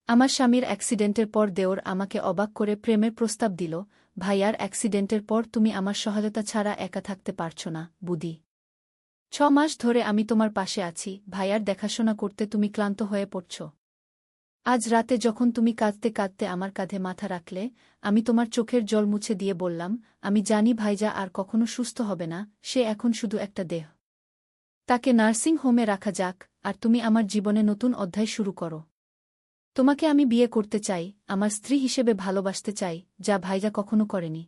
আমার স্বামীর অ্যাক্সিডেন্টের পর দেওর আমাকে অবাক করে প্রেমের প্রস্তাব দিল। ভাইয়ার অ্যাক্সিডেন্টের পর তুমি আমার সহায়তা ছাড়া একা থাকতে পারছ না, বুদি। 6 মাস ধরে আমি তোমার পাশে আছি, ভাইয়ার দেখাশোনা করতে তুমি ক্লান্ত হয়ে পড়ছ। আজ রাতে যখন তুমি কাঁদতে কাঁদতে আমার কাঁধে মাথা রাখলে, আমি তোমার চোখের জল মুছে দিয়ে বললাম, আমি জানি ভাইজা আর কখনো সুস্থ হবে না, সে এখন শুধু একটা দেহ। তাকে নার্সিং হোমে রাখা যাক, আর তুমি আমার জীবনে নতুন অধ্যায় শুরু করো। তোমাকে আমি বিয়ে করতে চাই, আমার স্ত্রী হিসেবে ভালোবাসতে চাই, যা ভাইজা কখনো করেনি।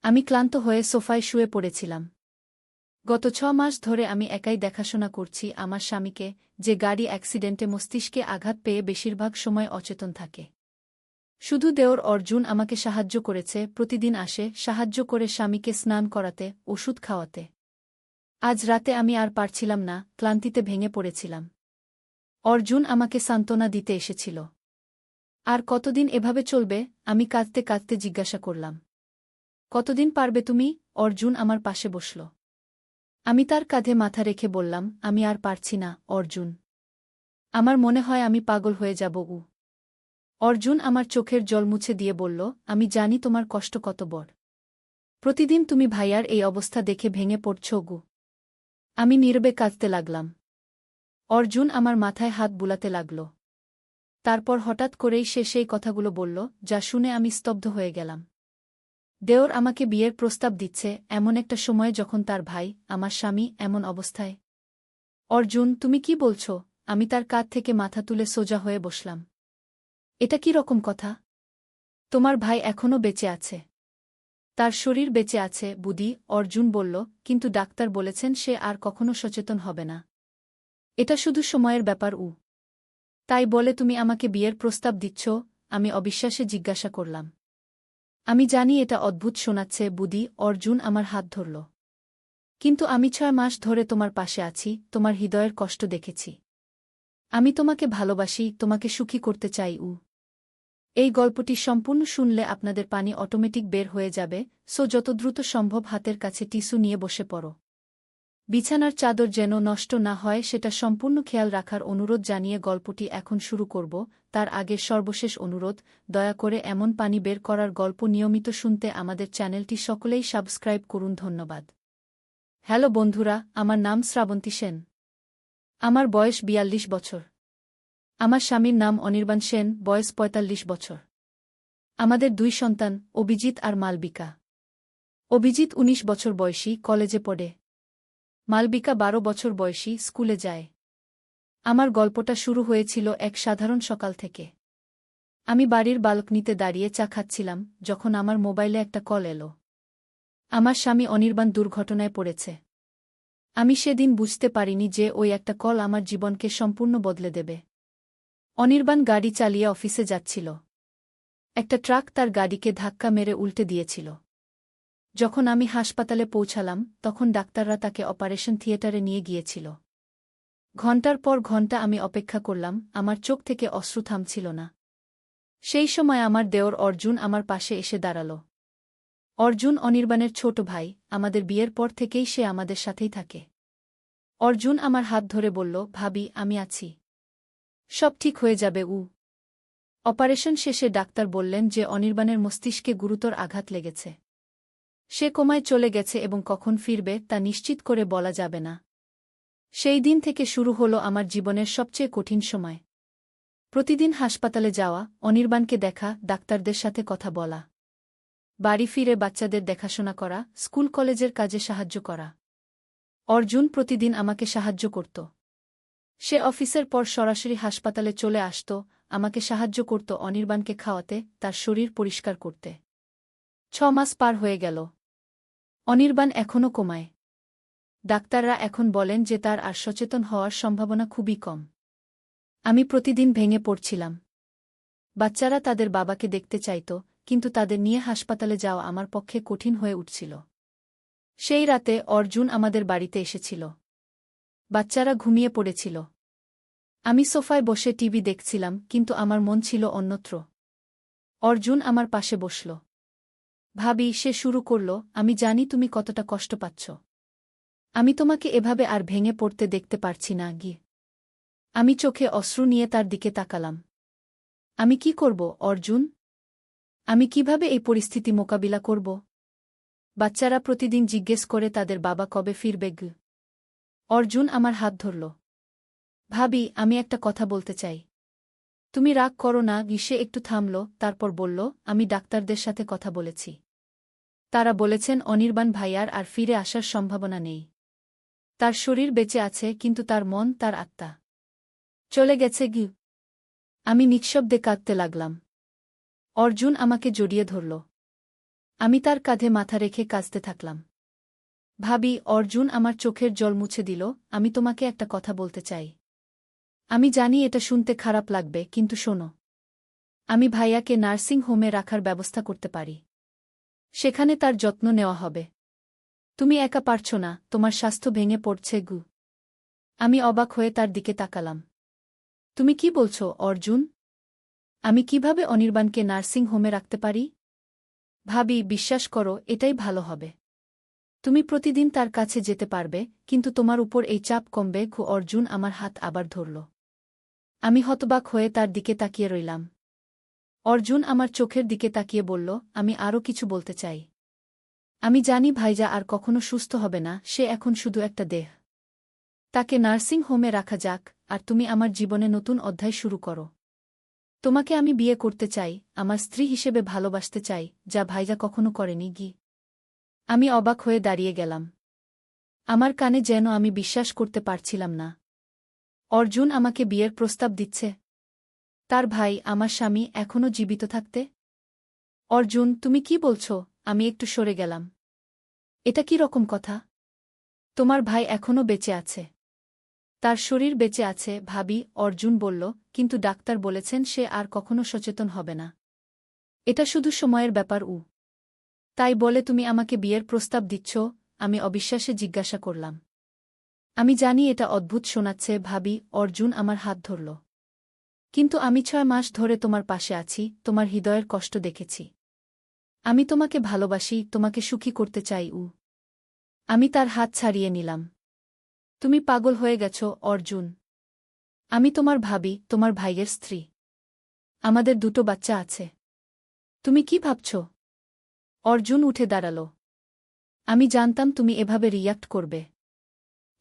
আমি ক্লান্ত হয়ে সোফায় শুয়ে পড়েছিলাম। গত 6 মাস ধরে আমি একাই দেখাশোনা করছি আমার স্বামীকে, যে গাড়ি অ্যাক্সিডেন্টে মস্তিষ্কে আঘাত পেয়ে বেশিরভাগ সময় অচেতন থাকে। শুধু দেওর অর্জুন আমাকে সাহায্য করেছে, প্রতিদিন আসে, সাহায্য করে স্বামীকে স্নান করাতে, ওষুধ খাওয়াতে। আজ রাতে আমি আর পারছিলাম না, ক্লান্তিতে ভেঙে পড়েছিলাম। অর্জুন আমাকে সান্ত্বনা দিতে এসেছিল। আর কতদিন এভাবে চলবে, আমি কাঁদতে কাঁদতে জিজ্ঞাসা করলাম। কতদিন পারবে তুমি? অর্জুন আমার পাশে বসল। আমি তার কাঁধে মাথা রেখে বললাম, আমি আর পারছি না, অর্জুন। আমার মনে হয় আমি পাগল হয়ে যাব। অর্জুন আমার চোখের জল মুছে দিয়ে বলল, আমি জানি তোমার কষ্ট কত বড়। প্রতিদিন তুমি ভাইয়ার এই অবস্থা দেখে ভেঙে পড়ছ। আমি নীরবে কাঁদতে লাগলাম। অর্জুন আমার মাথায় হাত বুলাতে লাগল। তারপর হঠাৎ করেই সে সেই কথাগুলো বলল, যা শুনে আমি স্তব্ধ হয়ে গেলাম। দেওর আমাকে বিয়ের প্রস্তাব দিচ্ছে এমন একটা সময়ে যখন তার ভাই, আমার স্বামী, এমন অবস্থায়। অর্জুন, তুমি কি বলছ? আমি তার কাঁধ থেকে মাথা তুলে সোজা হয়ে বসলাম। এটা কি রকম কথা? তোমার ভাই এখনও বেঁচে আছে। তার শরীর বেঁচে আছে, বুদি, অর্জুন বলল, কিন্তু ডাক্তার বলেছেন সে আর কখনো সচেতন হবে না। এটা শুধু সময়ের ব্যাপার। তাই বলে তুমি আমাকে বিয়ের প্রস্তাব দিচ্ছ? আমি অবিশ্বাসে জিজ্ঞাসা করলাম। আমি জানি এটা অদ্ভুত শোনাচ্ছে, বুদি, অর্জুন আমার হাত ধরল। কিন্তু আমি 6 মাস ধরে তোমার পাশে আছি, তোমার হৃদয়ের কষ্ট দেখেছি। আমি তোমাকে ভালোবাসি, তোমাকে সুখী করতে চাই। এই গল্পটি সম্পূর্ণ শুনলে আপনাদের পানি অটোমেটিক বের হয়ে যাবে, সো যত দ্রুত সম্ভব হাতের কাছে টিস্যু নিয়ে বসে পড়ো। বিছানার চাদর যেন নষ্ট না হয় সেটা সম্পূর্ণ খেয়াল রাখার অনুরোধ জানিয়ে গল্পটি এখন শুরু করব। তার আগের সর্বশেষ অনুরোধ, দয়া করে এমন পানি বের করার গল্প নিয়মিত শুনতে আমাদের চ্যানেলটি সকলেই সাবস্ক্রাইব করুন, ধন্যবাদ। হ্যালো বন্ধুরা, আমার নাম শ্রাবন্তী সেন। আমার বয়স 42 বছর। আমার স্বামীর নাম অনির্বাণ সেন, বয়স 45 বছর। আমাদের 2 সন্তান, অভিজিৎ আর মালবিকা। অভিজিৎ 19 বছর বয়সী, কলেজে পড়ে। মালবিকা 12 বছর বয়সী, স্কুলে যায়। আমার গল্পটা শুরু হয়েছিল এক সাধারণ সকাল থেকে। আমি বাড়ির বালকনিতে দাঁড়িয়ে চা খাচ্ছিলাম, যখন আমার মোবাইলে একটা কল এলো। আমার স্বামী অনির্বাণ দুর্ঘটনায় পড়েছে। আমি সেদিন বুঝতে পারিনি যে ওই একটা কল আমার জীবনকে সম্পূর্ণ বদলে দেবে। অনির্বাণ গাড়ি চালিয়ে অফিসে যাচ্ছিল। একটা ট্রাক তার গাড়িকে ধাক্কা মেরে উল্টে দিয়েছিল। যখন আমি হাসপাতালে পৌঁছালাম, তখন ডাক্তাররা তাকে অপারেশন থিয়েটারে নিয়ে গিয়েছিল। ঘণ্টার পর ঘণ্টা আমি অপেক্ষা করলাম, আমার চোখ থেকে অশ্রু থামছিল না। সেই সময় আমার দেওর অর্জুন আমার পাশে এসে দাঁড়াল। অর্জুন অনির্বাণের ছোট ভাই, আমাদের বিয়ের পর থেকেই সে আমাদের সাথেই থাকে। অর্জুন আমার হাত ধরে বলল, ভাবি, আমি আছি। সব ঠিক হয়ে যাবে। অপারেশন শেষে ডাক্তার বললেন যে অনির্বাণের মস্তিষ্কে গুরুতর আঘাত লেগেছে। সে কোমায় চলে গেছে এবং কখন ফিরবে তা নিশ্চিত করে বলা যাবে না। সেই দিন থেকে শুরু হলো আমার জীবনের সবচেয়ে কঠিন সময়। প্রতিদিন হাসপাতালে যাওয়া, অনির্বাণকে দেখা, ডাক্তারদের সাথে কথা বলা। বাড়ি ফিরে বাচ্চাদের দেখাশোনা করা, স্কুল কলেজের কাজে সাহায্য করা। অর্জুন প্রতিদিন আমাকে সাহায্য করত। সে অফিসের পর সরাসরি হাসপাতালে চলে আসত, আমাকে সাহায্য করত অনির্বাণকে খাওয়াতে, তার শরীর পরিষ্কার করতে। 6 মাস পার হয়ে গেল। অনির্বাণ এখনও কোমায়। ডাক্তাররা এখন বলেন যে তার আর সচেতন হওয়ার সম্ভাবনা খুবই কম। আমি প্রতিদিন ভেঙে পড়ছিলাম। বাচ্চারা তাদের বাবাকে দেখতে চাইত, কিন্তু তাদের নিয়ে হাসপাতালে যাওয়া আমার পক্ষে কঠিন হয়ে উঠছিল। সেই রাতে অর্জুন আমাদের বাড়িতে এসেছিল। বাচ্চারা ঘুমিয়ে পড়েছিল। আমি সোফায় বসে টিভি দেখছিলাম, কিন্তু আমার মন ছিল অন্যত্র। অর্জুন আমার পাশে বসল। ভাবি, সে শুরু করল, আমি জানি তুমি কতটা কষ্ট পাচ্ছ। আমি তোমাকে এভাবে আর ভেঙে পড়তে দেখতে পারছি না। আমি চোখে অশ্রু নিয়ে তার দিকে তাকালাম। আমি কি করব অর্জুন? আমি কিভাবে এই পরিস্থিতি মোকাবিলা করব? বাচ্চারা প্রতিদিন জিজ্ঞেস করে তাদের বাবা কবে ফিরবে। অর্জুন আমার হাত ধরল। ভাবি, আমি একটা কথা বলতে চাই। তুমি রাগ করো না। সে একটু থামল, তারপর বলল, আমি ডাক্তারদের সাথে কথা বলেছি। তারা বলেছেন অনির্বাণ ভাইয়ার আর ফিরে আসার সম্ভাবনা নেই। তার শরীর বেঁচে আছে, কিন্তু তার মন, তার আত্মা চলে গেছে। আমি নিঃশব্দে কাঁদতে লাগলাম। অর্জুন আমাকে জড়িয়ে ধরল। আমি তার কাঁধে মাথা রেখে কাঁদতে থাকলাম। ভাবি, অর্জুন আমার চোখের জল মুছে দিল। আমি তোমাকে একটা কথা বলতে চাই। আমি জানি এটা শুনতে খারাপ লাগবে, কিন্তু শোনো। আমি ভাইয়াকে নার্সিং হোমে রাখার ব্যবস্থা করতে পারি। সেখানে তার যত্ন নেওয়া হবে। তুমি একা পারছ না, তোমার স্বাস্থ্য ভেঙে পড়ছে। আমি অবাক হয়ে তার দিকে তাকালাম। তুমি কি বলছ অর্জুন? আমি কিভাবে অনির্বাণকে নার্সিং হোমে রাখতে পারি? ভাবি, বিশ্বাস করো, এটাই ভালো হবে। তুমি প্রতিদিন তার কাছে যেতে পারবে, কিন্তু তোমার উপর এই চাপ কমবে। অর্জুন আমার হাত আবার ধরল। আমি হতবাক হয়ে তার দিকে তাকিয়ে রইলাম। অর্জুন আমার চোখের দিকে তাকিয়ে বলল, আমি আরও কিছু বলতে চাই। আমি জানি ভাইজা আর কখনো সুস্থ হবে না, সে এখন শুধু একটা দেহ। তাকে নার্সিং হোমে রাখা যাক, আর তুমি আমার জীবনে নতুন অধ্যায় শুরু করো। তোমাকে আমি বিয়ে করতে চাই, আমার স্ত্রী হিসেবে ভালোবাসতে চাই, যা ভাইজা কখনো করেনি। আমি অবাক হয়ে দাঁড়িয়ে গেলাম। আমার কানে যেন আমি বিশ্বাস করতে পারছিলাম না। অর্জুন আমাকে বিয়ের প্রস্তাব দিচ্ছে? তার ভাই, আমার স্বামী, এখনও জীবিত থাকতে? অর্জুন, তুমি কি বলছ? আমি একটু সরে গেলাম। এটা কি রকম কথা? তোমার ভাই এখনও বেঁচে আছে। তার শরীর বেঁচে আছে ভাবি, অর্জুন বলল, কিন্তু ডাক্তার বলেছেন সে আর কখনো সচেতন হবে না। এটা শুধু সময়ের ব্যাপার। তাই বলে তুমি আমাকে বিয়ের প্রস্তাব দিচ্ছ? আমি অবিশ্বাসে জিজ্ঞাসা করলাম। আমি জানি এটা অদ্ভুত শোনাচ্ছে ভাবি, অর্জুন আমার হাত ধরল। কিন্তু আমি 6 মাস ধরে তোমার পাশে আছি, তোমার হৃদয়ের কষ্ট দেখেছি। আমি তোমাকে ভালোবাসি, তোমাকে সুখী করতে চাই। আমি তার হাত ছাড়িয়ে নিলাম। তুমি পাগল হয়ে গেছ অর্জুন। আমি তোমার ভাবি, তোমার ভাইয়ের স্ত্রী। আমাদের 2টো বাচ্চা আছে। তুমি কি ভাবছ? অর্জুন উঠে দাঁড়াল। আমি জানতাম তুমি এভাবে রিয়্যাক্ট করবে।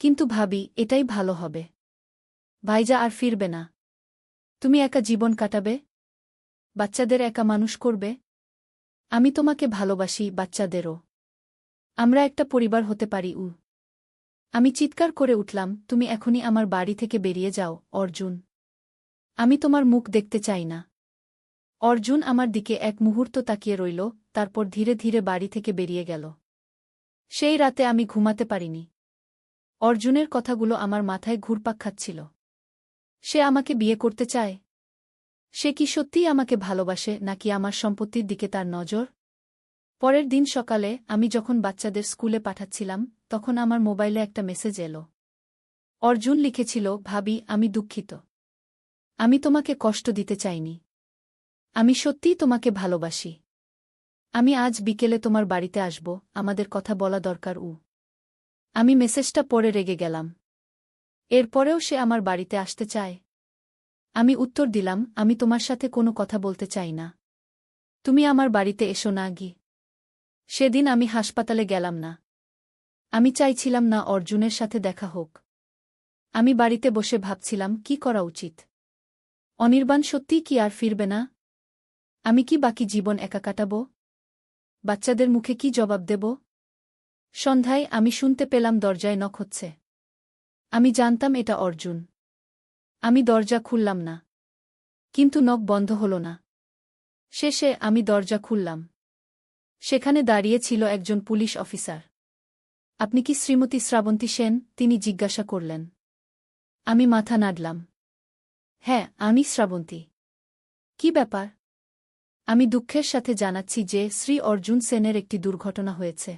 কিন্তু ভাবি, এটাই ভালো হবে। ভাইজা আর ফিরবে না। তুমি একা জীবন কাটাবে, বাচ্চাদের একা মানুষ করবে। আমি তোমাকে ভালোবাসি, বাচ্চাদেরও। আমরা একটা পরিবার হতে পারি। আমি চিৎকার করে উঠলাম, তুমি এখনই আমার বাড়ি থেকে বেরিয়ে যাও অর্জুন। আমি তোমার মুখ দেখতে চাই না। অর্জুন আমার দিকে এক মুহূর্ত তাকিয়ে রইল, তারপর ধীরে ধীরে বাড়ি থেকে বেরিয়ে গেল। সেই রাতে আমি ঘুমাতে পারিনি। অর্জুনের কথাগুলো আমার মাথায় ঘুরপাক খাচ্ছিল। সে আমাকে বিয়ে করতে চায়? সে কি সত্যিই আমাকে ভালোবাসে, নাকি আমার সম্পত্তির দিকে তার নজর? পরের দিন সকালে আমি যখন বাচ্চাদের স্কুলে পাঠাচ্ছিলাম, তখন আমার মোবাইলে একটা মেসেজ এলো। অর্জুন লিখেছিল, ভাবি, আমি দুঃখিত। আমি তোমাকে কষ্ট দিতে চাইনি। আমি সত্যিই তোমাকে ভালোবাসি। আমি আজ বিকেলে তোমার বাড়িতে আসব, আমাদের কথা বলা দরকার। আমি মেসেজটা পড়ে রেগে গেলাম। এরপরেও সে আমার বাড়িতে আসতে চায়। আমি উত্তর দিলাম, আমি তোমার সাথে কোনো কথা বলতে চাই না। তুমি আমার বাড়িতে এসো না। সেদিন আমি হাসপাতালে গেলাম না। আমি চাইছিলাম না অর্জুনের সাথে দেখা হোক। আমি বাড়িতে বসে ভাবছিলাম কি করা উচিত। অনির্বাণ সত্যিই কি আর ফিরবে না? আমি কি বাকি জীবন একা কাটাব? বাচ্চাদের মুখে কি জবাব দেব? সন্ধ্যায় আমি শুনতে পেলাম দরজায় নক হচ্ছে। আমি জানতাম এটা অর্জুন। আমি দরজা খুললাম না। কিন্তু নক বন্ধ হল না। শেষে আমি দরজা খুললাম। সেখানে দাঁড়িয়ে ছিল একজন পুলিশ অফিসার। আপনি কি শ্রীমতী শ্রাবন্তী সেন? তিনি জিজ্ঞাসা করলেন। আমি মাথা নাড়লাম। হ্যাঁ, আমি শ্রাবন্তী। কি ব্যাপার? আমি দুঃখের সাথে জানাচ্ছি যে শ্রী অর্জুন সেনের একটি দুর্ঘটনা হয়েছে।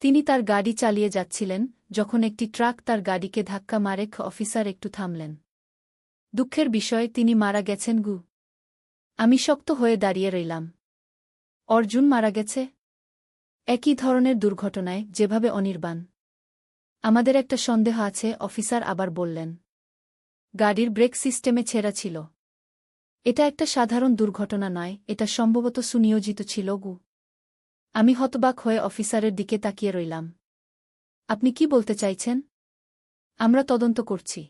তিনি তার গাড়ি চালিয়ে যাচ্ছিলেন, যখন একটি ট্রাক তার গাড়িকে ধাক্কা মারে। অফিসার একটু থামলেন। দুঃখের বিষয়, তিনি মারা গেছেন। আমি শক্ত হয়ে দাঁড়িয়ে রইলাম। অর্জুন মারা গেছে? একই ধরনের দুর্ঘটনায়, যেভাবে অনির্বাণ। আমাদের একটা সন্দেহ আছে, অফিসার আবার বললেন। গাড়ির ব্রেক সিস্টেমে ছেঁড়া ছিল। এটা একটা সাধারণ দুর্ঘটনা নয়, এটা সম্ভবত সুনিয়োজিত ছিল গু। আমি হতবাক হয়ে অফিসারের দিকে তাকিয়ে রইলাম। আপনি কি বলতে চাইছেন? আমরা তদন্ত করছি।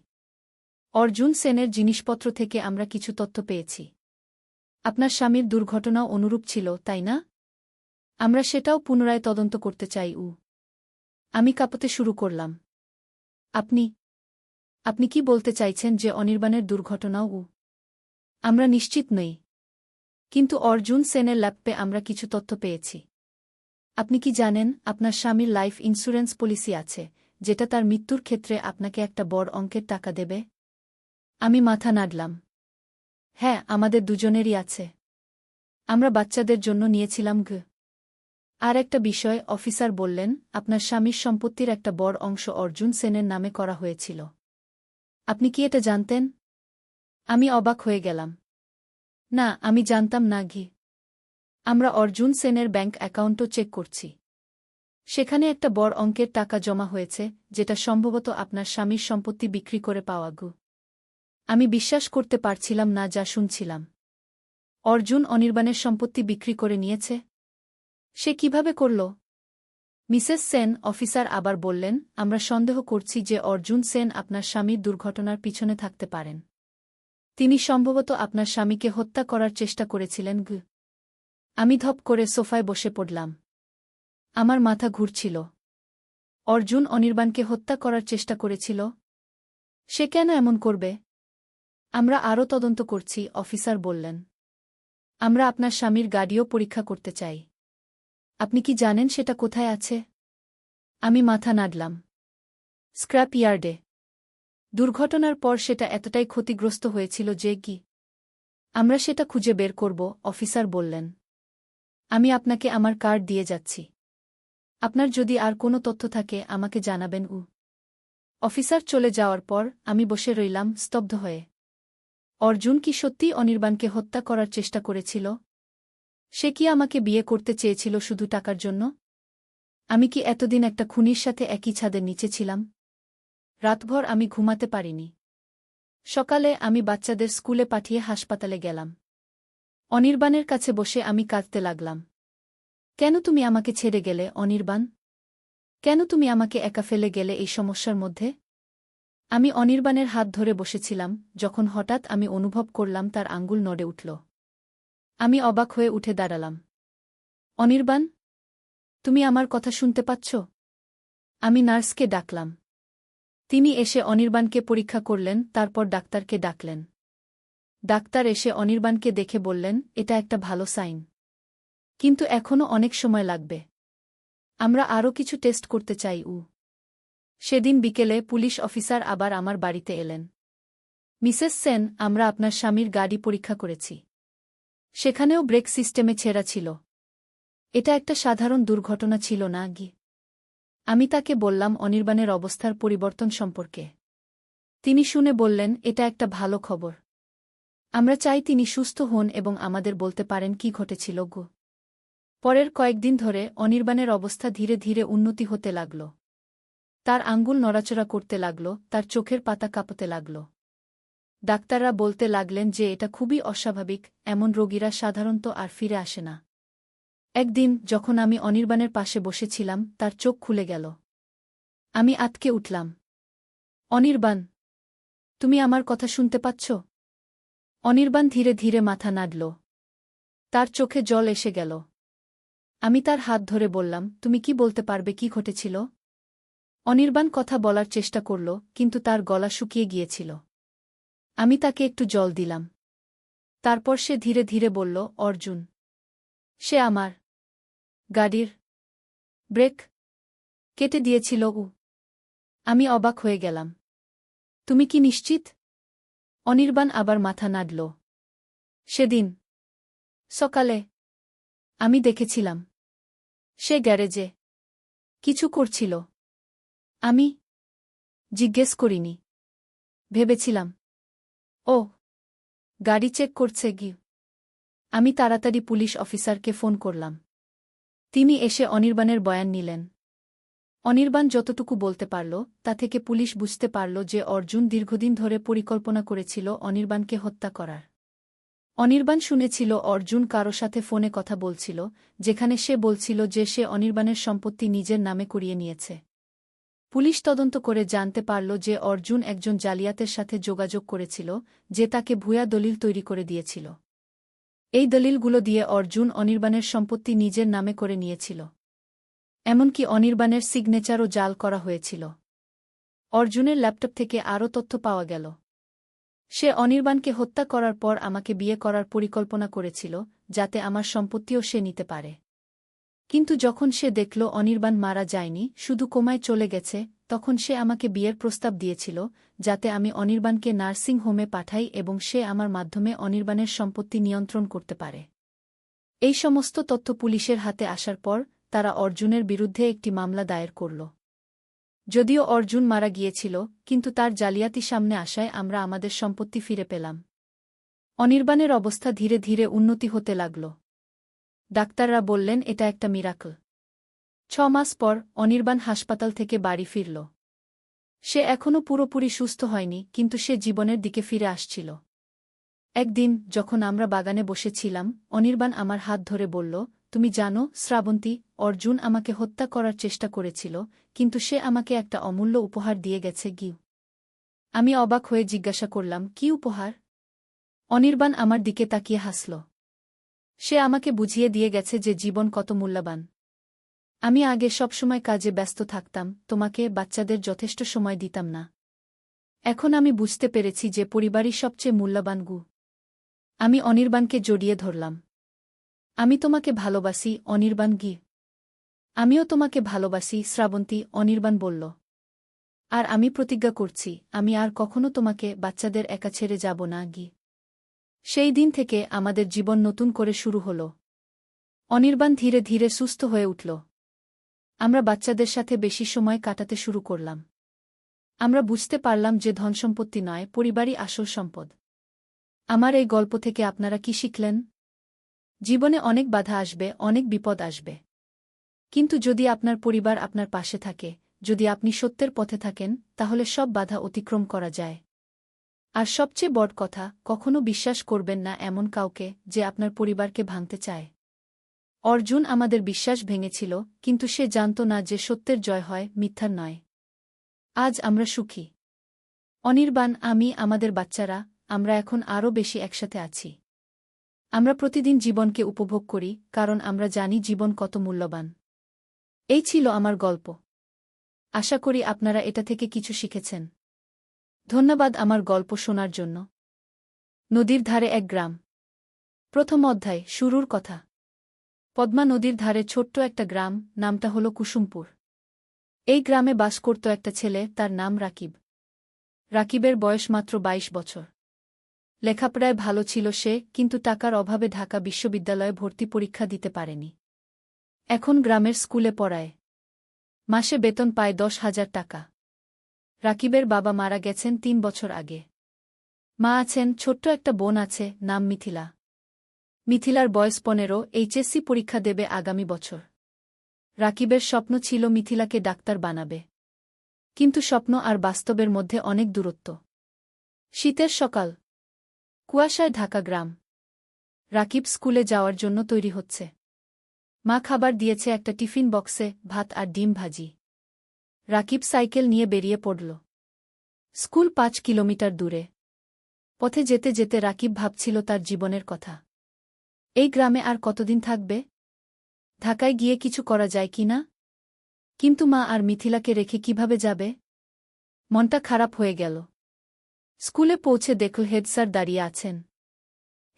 অর্জুন সেনের জিনিসপত্র থেকে আমরা কিছু তথ্য পেয়েছি। আপনার স্বামীর দুর্ঘটনাও অনুরূপ ছিল, তাই না? আমরা সেটাও পুনরায় তদন্ত করতে চাই। আমি কাঁপতে শুরু করলাম। আপনি আপনি কি বলতে চাইছেন যে অনির্বাণের দুর্ঘটনাও? আমরা নিশ্চিত নই, কিন্তু অর্জুন সেনের ল্যাপে আমরা কিছু তথ্য পেয়েছি। আপনি কি জানেন আপনার স্বামীর লাইফ ইন্স্যুরেন্স পলিসি আছে, যেটা তার মৃত্যুর ক্ষেত্রে আপনাকে একটা বড় অঙ্কের টাকা দেবে? আমি মাথা নাড়লাম। হ্যাঁ, আমাদের দুজনেরই আছে। আমরা বাচ্চাদের জন্য নিয়েছিলাম আর একটা বিষয়, অফিসার বললেন, আপনার স্বামীর সম্পত্তির একটা বড় অংশ অর্জুন সেনের নামে করা হয়েছিল। আপনি কি এটা জানতেন? আমি অবাক হয়ে গেলাম। না, আমি জানতাম না। আমরা অর্জুন সেনের ব্যাংক অ্যাকাউন্টও চেক করছি। সেখানে একটা বড় অঙ্কের টাকা জমা হয়েছে, যেটা সম্ভবত আপনার স্বামীর সম্পত্তি বিক্রি করে পাওয়া। আমি বিশ্বাস করতে পারছিলাম না যা শুনছিলাম। অর্জুন অনির্বাণের সম্পত্তি বিক্রি করে নিয়েছে? সে কিভাবে করল? মিসেস সেন, অফিসার আবার বললেন, আমরা সন্দেহ করছি যে অর্জুন সেন আপনার স্বামীর দুর্ঘটনার পিছনে থাকতে পারেন। তিনি সম্ভবত আপনার স্বামীকে হত্যা করার চেষ্টা করেছিলেন। আমি ধপ করে সোফায় বসে পড়লাম। আমার মাথা ঘুরছিল। অর্জুন অনির্বাণকে হত্যা করার চেষ্টা করেছিল? সে কেন এমন করবে? আমরা আরও তদন্ত করছি, অফিসার বললেন। আমরা আপনার স্বামীর গাড়িও পরীক্ষা করতে চাই। আপনি কি জানেন সেটা কোথায় আছে? আমি মাথা নাড়লাম। স্ক্র্যাপ ইয়ার্ডে। দুর্ঘটনার পর সেটা এতটাই ক্ষতিগ্রস্ত হয়েছিল যে আমরা সেটা খুঁজে বের করব, অফিসার বললেন। আমি আপনাকে আমার কার্ড দিয়ে যাচ্ছি। আপনার যদি আর কোনো তথ্য থাকে আমাকে জানাবেন। অফিসার চলে যাওয়ার পর আমি বসে রইলাম স্তব্ধ হয়ে। অর্জুন কি সত্যিই অনির্বাণকে হত্যা করার চেষ্টা করেছিল? সে কি আমাকে বিয়ে করতে চেয়েছিল শুধু টাকার জন্য? আমি কি এতদিন একটা খুনির সাথে একই ছাদের নিচে ছিলাম? রাতভর আমি ঘুমাতে পারিনি। সকালে আমি বাচ্চাদের স্কুলে পাঠিয়ে হাসপাতালে গেলাম। অনির্বাণের কাছে বসে আমি কাঁদতে লাগলাম। কেন তুমি আমাকে ছেড়ে গেলে, অনির্বাণ? কেন তুমি আমাকে একা ফেলে গেলে এই সমস্যার মধ্যে? আমি অনির্বাণের হাত ধরে বসেছিলাম, যখন হঠাৎ আমি অনুভব করলাম তার আঙ্গুল নড়ে উঠল। আমি অবাক হয়ে উঠে দাঁড়ালাম। অনির্বাণ, তুমি আমার কথা শুনতে পাচ্ছ? আমি নার্সকে ডাকলাম। তিনি এসে অনির্বাণকে পরীক্ষা করলেন, তারপর ডাক্তারকে ডাকলেন। ডাক্তার এসে অনির্বাণকে দেখে বললেন, এটা একটা ভালো সাইন, কিন্তু এখনও অনেক সময় লাগবে। আমরা আরও কিছু টেস্ট করতে চাই। সেদিন বিকেলে পুলিশ অফিসার আবার আমার বাড়িতে এলেন। মিসেস সেন, আমরা আপনার স্বামীর গাড়ি পরীক্ষা করেছি। সেখানেও ব্রেক সিস্টেমে ছেঁড়া ছিল। এটা একটা সাধারণ দুর্ঘটনা ছিল না। আমি তাকে বললাম অনির্বাণের অবস্থার পরিবর্তন সম্পর্কে। তিনি শুনে বললেন, এটা একটা ভালো খবর। আমরা চাই তিনি সুস্থ হন এবং আমাদের বলতে পারেন কি ঘটেছিল। পরের কয়েকদিন ধরে অনির্বাণের অবস্থা ধীরে ধীরে উন্নতি হতে লাগল। তার আঙ্গুল নড়াচড়া করতে লাগল, তার চোখের পাতা কাঁপতে লাগল। ডাক্তাররা বলতে লাগলেন যে এটা খুবই অস্বাভাবিক, এমন রোগীরা সাধারণত আর ফিরে আসে না। একদিন যখন আমি অনির্বাণের পাশে বসেছিলাম, তার চোখ খুলে গেল। আমি আটকে উঠলাম। অনির্বাণ, তুমি আমার কথা শুনতে পাচ্ছ? অনির্বাণ ধীরে ধীরে মাথা নাড়ল। তার চোখে জল এসে গেল। আমি তার হাত ধরে বললাম, তুমি কি বলতে পারবে কি ঘটেছিল? অনির্বাণ কথা বলার চেষ্টা করল, কিন্তু তার গলা শুকিয়ে গিয়েছিল। আমি তাকে একটু জল দিলাম। তারপর সে ধীরে ধীরে বলল, অর্জুন। সে আমার গাড়ির ব্রেক কেটে দিয়েছিল। আমি অবাক হয়ে গেলাম। তুমি কি নিশ্চিত? অনির্বাণ আবার মাথা নাড়ল। সেদিন সকালে আমি দেখেছিলাম সে গ্যারেজে কিছু করছিল। আমি জিজ্ঞেস করিনি। ভেবেছিলাম ও গাড়ি চেক করছে। আমি তাড়াতাড়ি পুলিশ অফিসারকে ফোন করলাম। তিনি এসে অনির্বাণের বয়ান নিলেন। অনির্বাণ যতটুকু বলতে পারল, তা থেকে পুলিশ বুঝতে পারল যে অর্জুন দীর্ঘদিন ধরে পরিকল্পনা করেছিল অনির্বাণকে হত্যা করার। অনির্বাণ শুনেছিল অর্জুন কারো সাথে ফোনে কথা বলছিল, যেখানে সে বলছিল যে সে অনির্বাণের সম্পত্তি নিজের নামে করিয়ে নিয়েছে। পুলিশ তদন্ত করে জানতে পারল যে অর্জুন একজন জালিয়াতের সাথে যোগাযোগ করেছিল, যে তাকে ভুয়া দলিল তৈরি করে দিয়েছিল। এই দলিলগুলো দিয়ে অর্জুন অনির্বাণের সম্পত্তি নিজের নামে করে নিয়েছিল। এমনকি অনির্বাণের সিগনেচারও জাল করা হয়েছিল। অর্জুনের ল্যাপটপ থেকে আরও তথ্য পাওয়া গেল। সে অনির্বাণকে হত্যা করার পর আমাকে বিয়ে করার পরিকল্পনা করেছিল, যাতে আমার সম্পত্তিও সে নিতে পারে। কিন্তু যখন সে দেখল অনির্বাণ মারা যায়নি, শুধু কোমায় চলে গেছে, তখন সে আমাকে বিয়ের প্রস্তাব দিয়েছিল, যাতে আমি অনির্বাণকে নার্সিং হোমে পাঠাই এবং সে আমার মাধ্যমে অনির্বাণের সম্পত্তি নিয়ন্ত্রণ করতে পারে। এই সমস্ত তথ্য পুলিশের হাতে আসার পর তারা অর্জুনের বিরুদ্ধে একটি মামলা দায়ের করল। যদিও অর্জুন মারা গিয়েছিল, কিন্তু তার জালিয়াতি সামনে আসায় আমরা আমাদের সম্পত্তি ফিরে পেলাম। অনির্বাণের অবস্থা ধীরে ধীরে উন্নতি হতে লাগল। ডাক্তাররা বললেন এটা একটা মিরাকল। 6 মাস পর অনির্বাণ হাসপাতাল থেকে বাড়ি ফিরল। সে এখনও পুরোপুরি সুস্থ হয়নি, কিন্তু সে জীবনের দিকে ফিরে আসছিল। একদিন যখন আমরা বাগানে বসেছিলাম, অনির্বাণ আমার হাত ধরে বলল, তুমি জানো শ্রাবন্তী, অর্জুন আমাকে হত্যা করার চেষ্টা করেছিল, কিন্তু সে আমাকে একটা অমূল্য উপহার দিয়ে গেছে গিউ। আমি অবাক হয়ে জিজ্ঞাসা করলাম, কি উপহার? অনির্বাণ আমার দিকে তাকিয়ে হাসল। সে আমাকে বুঝিয়ে দিয়ে গেছে যে জীবন কত মূল্যবান। আমি আগে সবসময় কাজে ব্যস্ত থাকতাম, তোমাকে বাচ্চাদের যথেষ্ট সময় দিতাম না। এখন আমি বুঝতে পেরেছি যে পরিবারই সবচেয়ে মূল্যবান গু। আমি অনির্বাণকে জড়িয়ে ধরলাম। আমি তোমাকে ভালোবাসি, অনির্বাণ গি। আমিও তোমাকে ভালোবাসি শ্রাবন্তী, অনির্বাণ বলল। আর আমি প্রতিজ্ঞা করছি, আমি আর কখনো তোমাকে বাচ্চাদের একা ছেড়ে যাব না গি। সেই দিন থেকে আমাদের জীবন নতুন করে শুরু হল। অনির্বাণ ধীরে ধীরে সুস্থ হয়ে উঠল। আমরা বাচ্চাদের সাথে বেশি সময় কাটাতে শুরু করলাম। আমরা বুঝতে পারলাম যে ধনসম্পত্তি নয়, পরিবারই আসল সম্পদ। আমার এই গল্প থেকে আপনারা কি শিখলেন? জীবনে অনেক বাধা আসবে, অনেক বিপদ আসবে। কিন্তু যদি আপনার পরিবার আপনার পাশে থাকে, যদি আপনি সত্যের পথে থাকেন, তাহলে সব বাধা অতিক্রম করা যায়। আর সবচেয়ে বড় কথা, কখনো বিশ্বাস করবেন না এমন কাউকে যে আপনার পরিবারকে ভাঙতে চায়। অর্জুন আমাদের বিশ্বাস ভেঙেছিল, কিন্তু সে জানত না যে সত্যের জয় হয়, মিথ্যার নয়। আজ আমরা সুখী। অনির্বাণ, আমি, আমাদের বাচ্চারা, আমরা এখন আরও বেশি একসাথে আছি। আমরা প্রতিদিন জীবনকে উপভোগ করি, কারণ আমরা জানি জীবন কত মূল্যবান। এই ছিল আমার গল্প। আশা করি আপনারা এটা থেকে কিছু শিখেছেন। ধন্যবাদ আমার গল্প শোনার জন্য। নদীর ধারে এক গ্রাম। প্রথম অধ্যায়, শুরুর কথা। পদ্মা নদীর ধারে ছোট্ট একটা গ্রাম, নামটা হল কুসুমপুর। এই গ্রামে বাস করত একটা ছেলে, তার নাম রাকিব। রাকিবের বয়স মাত্র 22 বছর। লেখাপড়ায় ভালো ছিল সে, কিন্তু টাকার অভাবে ঢাকা বিশ্ববিদ্যালয়ে ভর্তি পরীক্ষা দিতে পারেনি। এখন গ্রামের স্কুলে পড়ায়। মাসে বেতন পায় 10,000 টাকা। রাকিবের বাবা মারা গেছেন 3 বছর আগে। মা আছেন, ছোট্ট একটা বোন আছে, নাম মিথিলা। মিথিলার বয়স 15, এইচএসসি পরীক্ষা দেবে আগামী বছর। রাকিবের স্বপ্ন ছিল মিথিলাকে ডাক্তার বানাবে। কিন্তু স্বপ্ন আর বাস্তবের মধ্যে অনেক দূরত্ব। শীতের সকাল। কুয়াশায় ঢাকা গ্রাম। রাকিব স্কুলে যাওয়ার জন্য তৈরি হচ্ছে। মা খাবার দিয়েছে একটা টিফিন বক্সে, ভাত আর ডিম ভাজি। রাকিব সাইকেল নিয়ে বেরিয়ে পড়ল। স্কুল 5 কিলোমিটার দূরে। পথে যেতে যেতে রাকিব ভাবছিল তার জীবনের কথা। এই গ্রামে আর কতদিন থাকবে? ঢাকায় গিয়ে কিছু করা যায় কি না? কিন্তু মা আর মিথিলাকে রেখে কিভাবে যাবে? মনটা খারাপ হয়ে গেল। স্কুলে পৌঁছে দেখল হেড স্যার দাঁড়িয়ে আছেন।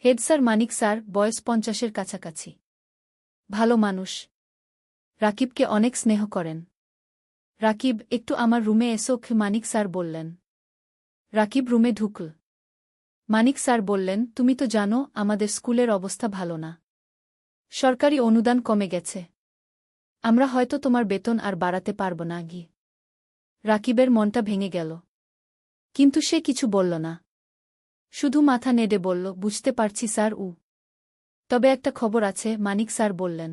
হেড স্যার মানিক স্যার, বয়স 50-এর কাছাকাছি। ভালো মানুষ। রাকিবকে অনেক স্নেহ করেন। রাকিব, একটু আমার রুমে এসো, মানিক স্যার বললেন। রাকিব রুমে ঢুকল। মানিক স্যার বললেন, তুমি তো জানো আমাদের স্কুলের অবস্থা ভালো না। সরকারি অনুদান কমে গেছে। আমরা হয়তো তোমার বেতন আর বাড়াতে পারব না গি। রাকিবের মনটা ভেঙে গেল। কিন্তু সে কিছু বলল না। শুধু মাথা নেড়ে বলল, বুঝতে পারছি স্যার। তবে একটা খবর আছে, মানিক স্যার বললেন।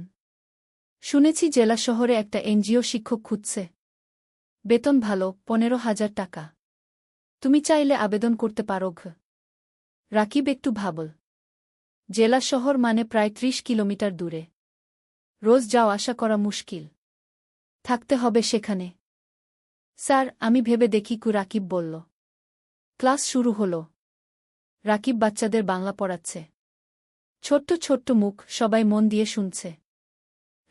শুনেছি জেলা শহরে একটা এনজিও শিক্ষক খুঁজছে। বেতন ভালো, 15,000 টাকা। তুমি চাইলে আবেদন করতে পারো। রাকিব একটু ভাবল। জেলা শহর মানে প্রায় ৩০ কিলোমিটার দূরে। রোজ যাওয়া আসা করা মুশকিল। থাকতে হবে সেখানে। স্যার, আমি ভেবে দেখি রাকিব বলল। ক্লাস শুরু হল। রাকিব বাচ্চাদের বাংলা পড়াচ্ছে। ছোট্ট ছোট্ট মুখ, সবাই মন দিয়ে শুনছে।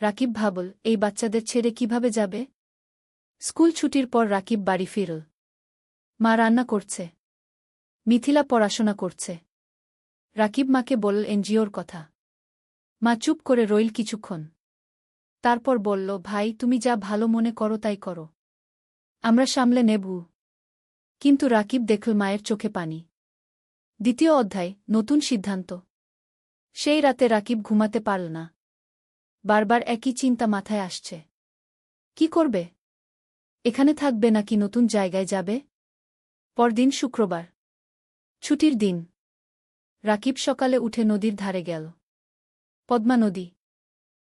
রাকিব ভাবল, এই বাচ্চাদের ছেড়ে কিভাবে যাবে? স্কুল ছুটির পর রাকিব বাড়ি ফিরল। মা রান্না করছে। মিথিলা পড়াশোনা করছে। রাকিব মাকে বলল এনজিওর কথা। মা চুপ করে রইল কিছুক্ষণ। তারপর বলল, ভাই, তুমি যা ভালো মনে করো তাই করো। আমরা সামলে নেব। কিন্তু রাকিব দেখল মায়ের চোখে পানি। দ্বিতীয় অধ্যায়, নতুন সিদ্ধান্ত। সেই রাতে রাকিব ঘুমাতে পারল না। বারবার একই চিন্তা মাথায় আসছে। কি করবে? এখানে থাকবে নাকি নতুন জায়গায় যাবে? পরদিন শুক্রবার। ছুটির দিন। রাকিব সকালে উঠে নদীর ধারে গেল। পদ্মা নদী।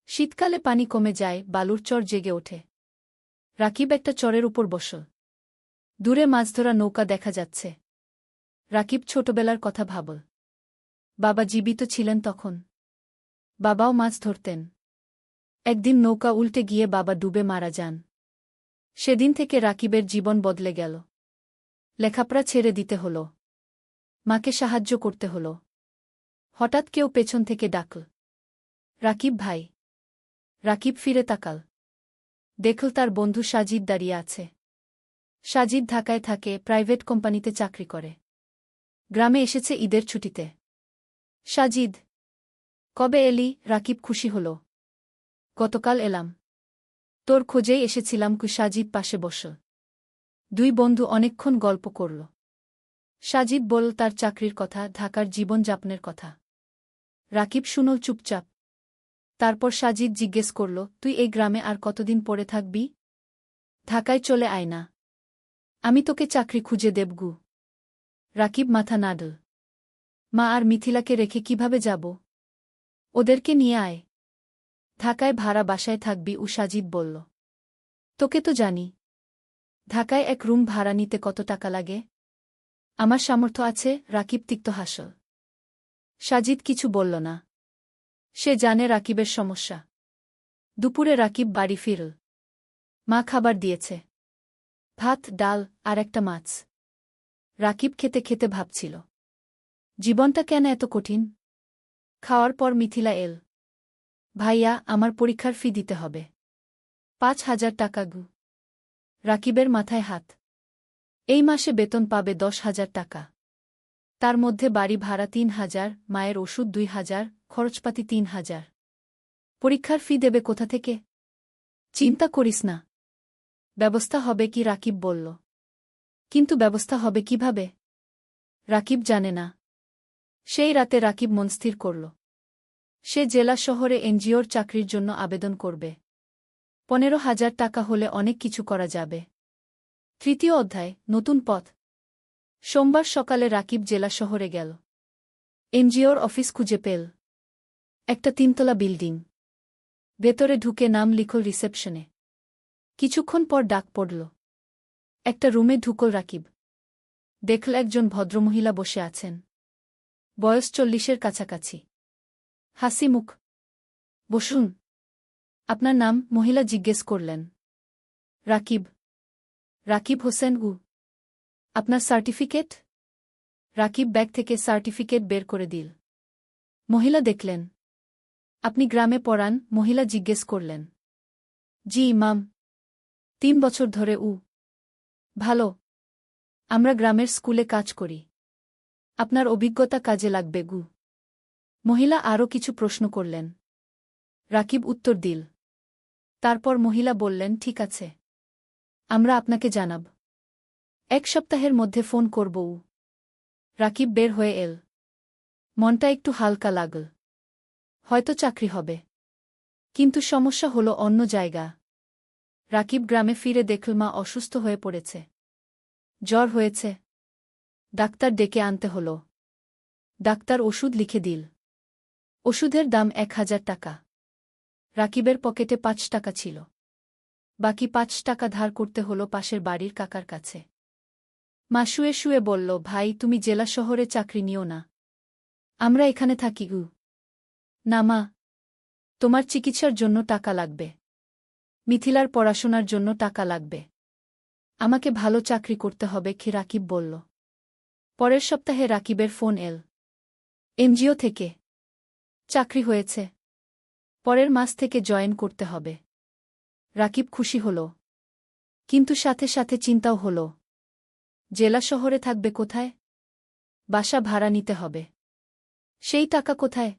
শীতকালে পানি কমে যায়, বালুর চর জেগে ওঠে। রাকিব একটা চরের উপর বসল। দূরে মাছ ধরা নৌকা দেখা যাচ্ছে। রাকিব ছোটবেলার কথা ভাবল। বাবা জীবিত ছিলেন তখন। বাবাও মাছ ধরতেন। একদিন নৌকা উল্টে গিয়ে বাবা ডুবে মারা যান। সেদিন থেকে রাকিবের জীবন বদলে গেল। লেখাপড়া ছেড়ে দিতে হল। মাকে সাহায্য করতে হল। হঠাৎ কেউ পেছন থেকে ডাকল, রাকিব ভাই। রাকিব ফিরে তাকাল। দেখল তার বন্ধু সাজিদ দাঁড়িয়ে আছে। সাজিদ ঢাকায় থাকে, প্রাইভেট কোম্পানিতে চাকরি করে। গ্রামে এসেছে ঈদের ছুটিতে। সাজিদ, কবে এলি? রাকিব খুশি হল। গতকাল এলাম। তোর খোঁজেই এসেছিলাম। সাজিদ পাশে বসল। দুই বন্ধু অনেকক্ষণ গল্প করল। সাজিদ বলল তার চাকরির কথা, ঢাকার জীবনযাপনের কথা। রাকিব শুনল চুপচাপ। তারপর সাজিদ জিজ্ঞেস করল, তুই এই গ্রামে আর কতদিন পড়ে থাকবি? ঢাকায় চলে আয় না। আমি তোকে চাকরি খুঁজে দেবগু। রাকিব মাথা নাড়ল। মা আর মিথিলাকে রেখে কিভাবে যাব? ওদেরকে নিয়ে আয়। ঢাকায় ভাড়া বাসায় থাকবি, সাজিদ বলল। তোকে তো জানি। ঢাকায় এক রুম ভাড়া নিতে কত টাকা লাগে? আমার সামর্থ্য আছে। রাকিব তিক্ত হাসল। সাজিদ কিছু বলল না। সে জানে রাকিবের সমস্যা। দুপুরে রাকিব বাড়ি ফিরল। মা খাবার দিয়েছে। ভাত, ডাল আর একটা মাছ। রাকিব খেতে খেতে ভাবছিল, জীবনটা কেন এত কঠিন? খাওয়ার পর মিথিলা এল। ভাইয়া, আমার পরীক্ষার ফি দিতে হবে। ৫,০০০ টাকা গু। রাকিবের মাথায় হাত। এই মাসে বেতন পাবে ১০,০০০ টাকা। তার মধ্যে বাড়ি ভাড়া ৩,০০০, মায়ের ওষুধ ২,০০০, খরচপাতি ৩,০০০। পরীক্ষার ফি দেবে কোথা থেকে? চিন্তা করিস না, ব্যবস্থা হবে কি, রাকিব বলল। কিন্তু ব্যবস্থা হবে কিভাবে? রাকিব জানে না। সেই রাতে রাকিব মনস্থির করল। সে জেলা শহরে এনজিওর চাকরির জন্য আবেদন করবে। ১৫,০০০ টাকা হলে অনেক কিছু করা যাবে। তৃতীয় অধ্যায়, নতুন পথ। সোমবার সকালে রাকিব জেলা শহরে গেল। এনজিওর অফিস খুঁজে পেল। একটা ৩তলা বিল্ডিং। ভেতরে ঢুকে নাম লিখল রিসেপশনে। কিছুক্ষণ পর ডাক পড়ল। একটা রুমে ঢুকল রাকিব। দেখল একজন ভদ্রমহিলা বসে আছেন। বয়স ৪০-এর কাছাকাছি। হাসি মুখ। বসুন। আপনার নাম? মহিলা জিজ্ঞেস করলেন। রাকিব। রাকিব হোসেন। আপনার সার্টিফিকেট? রাকিব ব্যাগ থেকে সার্টিফিকেট বের করে দিল। মহিলা দেখলেন। আপনি গ্রামে পড়ান? মহিলা জিজ্ঞেস করলেন। জি মাম। ৩ বছর ধরে। ভালো। আমরা গ্রামের স্কুলে কাজ করি। আপনার অভিজ্ঞতা কাজে লাগবে গু। মহিলা আরও কিছু প্রশ্ন করলেন। রাকিব উত্তর দিল। তারপর মহিলা বললেন, ঠিক আছে, আমরা আপনাকে জানাব। ১ সপ্তাহের মধ্যে ফোন করব। রাকিব বের হয়ে এল। মনটা একটু হালকা লাগল। হয়তো চাকরি হবে। কিন্তু সমস্যা হলো অন্য জায়গা। রাকিব গ্রামে ফিরে দেখল মা অসুস্থ হয়ে পড়েছে। জ্বর হয়েছে। ডাক্তার ডেকে আনতে হল। ডাক্তার ওষুধ লিখে দিল। ওষুধের দাম ১,০০০ টাকা। রাকিবের পকেটে ৫ টাকা ছিল। বাকি ৫ টাকা ধার করতে হল পাশের বাড়ির কাকার কাছে। মা শুয়ে শুয়ে বলল, ভাই, তুমি জেলা শহরে চাকরি নিও না। আমরা এখানে থাকি গু। না মা, তোমার চিকিৎসার জন্য টাকা লাগবে। মিথিলার পড়াশোনার জন্য টাকা লাগবে। আমাকে ভালো চাকরি করতে হবে কি রাকিব বলল। পরের সপ্তাহে রাকিবের ফোন এল এনজিও থেকে। চাকরি হয়েছে, পরের মাস থেকে জয়েন করতে হবে। রাকিব খুশি হল, কিন্তু সাথে সাথে চিন্তাও হল। জেলা শহরে থাকবে কোথায়? বাসা ভাড়া নিতে হবে। সেই টাকা কোথায়?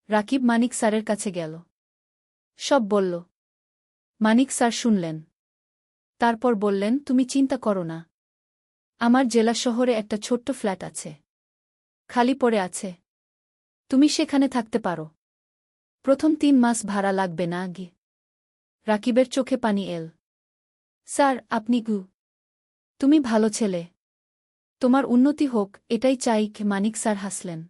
রাকিব মানিক স্যারের কাছে গেল, সব বলল। মানিক স্যার শুনলেন, তারপর বললেন, তুমি চিন্তা করো না, আমার জেলা শহরে একটা ছোট্ট ফ্ল্যাট আছে, খালি পড়ে আছে, তুমি সেখানে থাকতে পারো। প্রথম 3 মাস ভাড়া লাগবে না আগে। রাকিবের চোখে পানি এল। স্যার, আপনি তুমি ভালো ছেলে, তোমার উন্নতি হোক এটাই চাই। মানিক স্যার হাসলেন।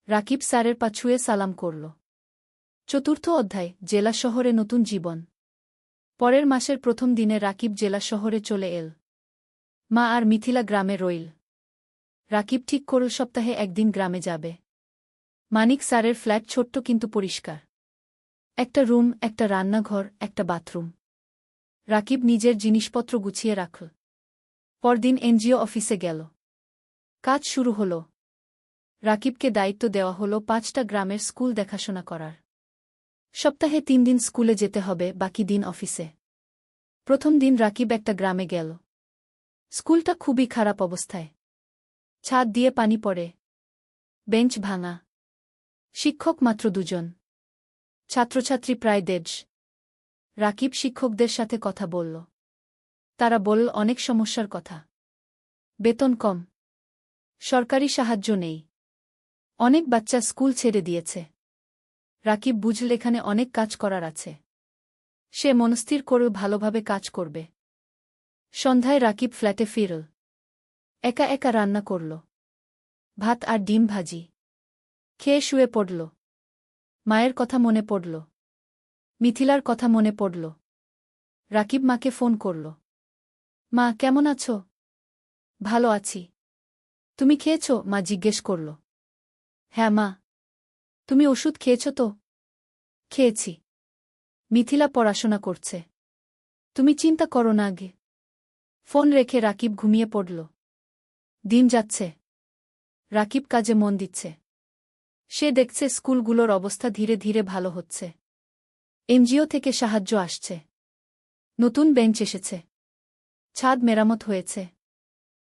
রাকিব স্যারের পা ছুঁয়ে সালাম করল। চতুর্থ অধ্যায়, জেলা শহরে নতুন জীবন। পরের মাসের প্রথম দিনে রাকিব জেলা শহরে চলে এল। মা আর মিথিলা গ্রামে রইল। রাকিব ঠিক করল সপ্তাহে একদিন গ্রামে যাবে। মানিক স্যারের ফ্ল্যাট ছোট্ট কিন্তু পরিষ্কার। একটা রুম, একটা রান্নাঘর, একটা বাথরুম। রাকিব নিজের জিনিসপত্র গুছিয়ে রাখল। পরদিন এনজিও অফিসে গেল। কাজ শুরু হল। রাকিবকে দায়িত্ব দেওয়া হল 5টা গ্রামের স্কুল দেখাশোনা করার। সপ্তাহে 3 দিন স্কুলে যেতে হবে, বাকি দিন অফিসে। প্রথম দিন রাকিব একটা গ্রামে গেল। স্কুলটা খুবই খারাপ অবস্থায়। ছাদ দিয়ে পানি পড়ে, বেঞ্চ ভাঙা, শিক্ষক মাত্র 2 জন, ছাত্রছাত্রী প্রায় 150। রাকিব শিক্ষকদের সাথে কথা বলল। তারা বলল অনেক সমস্যার কথা। বেতন কম, সরকারি সাহায্য নেই, অনেক বাচ্চা স্কুল ছেড়ে দিয়েছে। রাকিব বুঝল এখানে অনেক কাজ করার আছে। সে মনস্থির করে ভালোভাবে কাজ করবে। সন্ধ্যায় রাকিব ফ্ল্যাটে ফিরল। একা একা রান্না করল, ভাত আর ডিম ভাজি। খেয়ে শুয়ে পড়ল। মায়ের কথা মনে পড়ল, মিথিলার কথা মনে পড়ল। রাকিব মাকে ফোন করল। মা, কেমন আছো? ভালো আছি। তুমি খেয়েছ? মা জিজ্ঞেস করল। হ্যাঁ মা। তুমি ওষুধ খেয়েছ তো? খেয়েছি। মিথিলা পড়াশোনা করছে, তুমি চিন্তা করো না আগে। ফোন রেখে রাকিব ঘুমিয়ে পড়ল। দিন যাচ্ছে, রাকিব কাজে মন দিচ্ছে। সে দেখছে স্কুলগুলোর অবস্থা ধীরে ধীরে ভালো হচ্ছে। এনজিও থেকে সাহায্য আসছে, নতুন বেঞ্চ এসেছে, ছাদ মেরামত হয়েছে,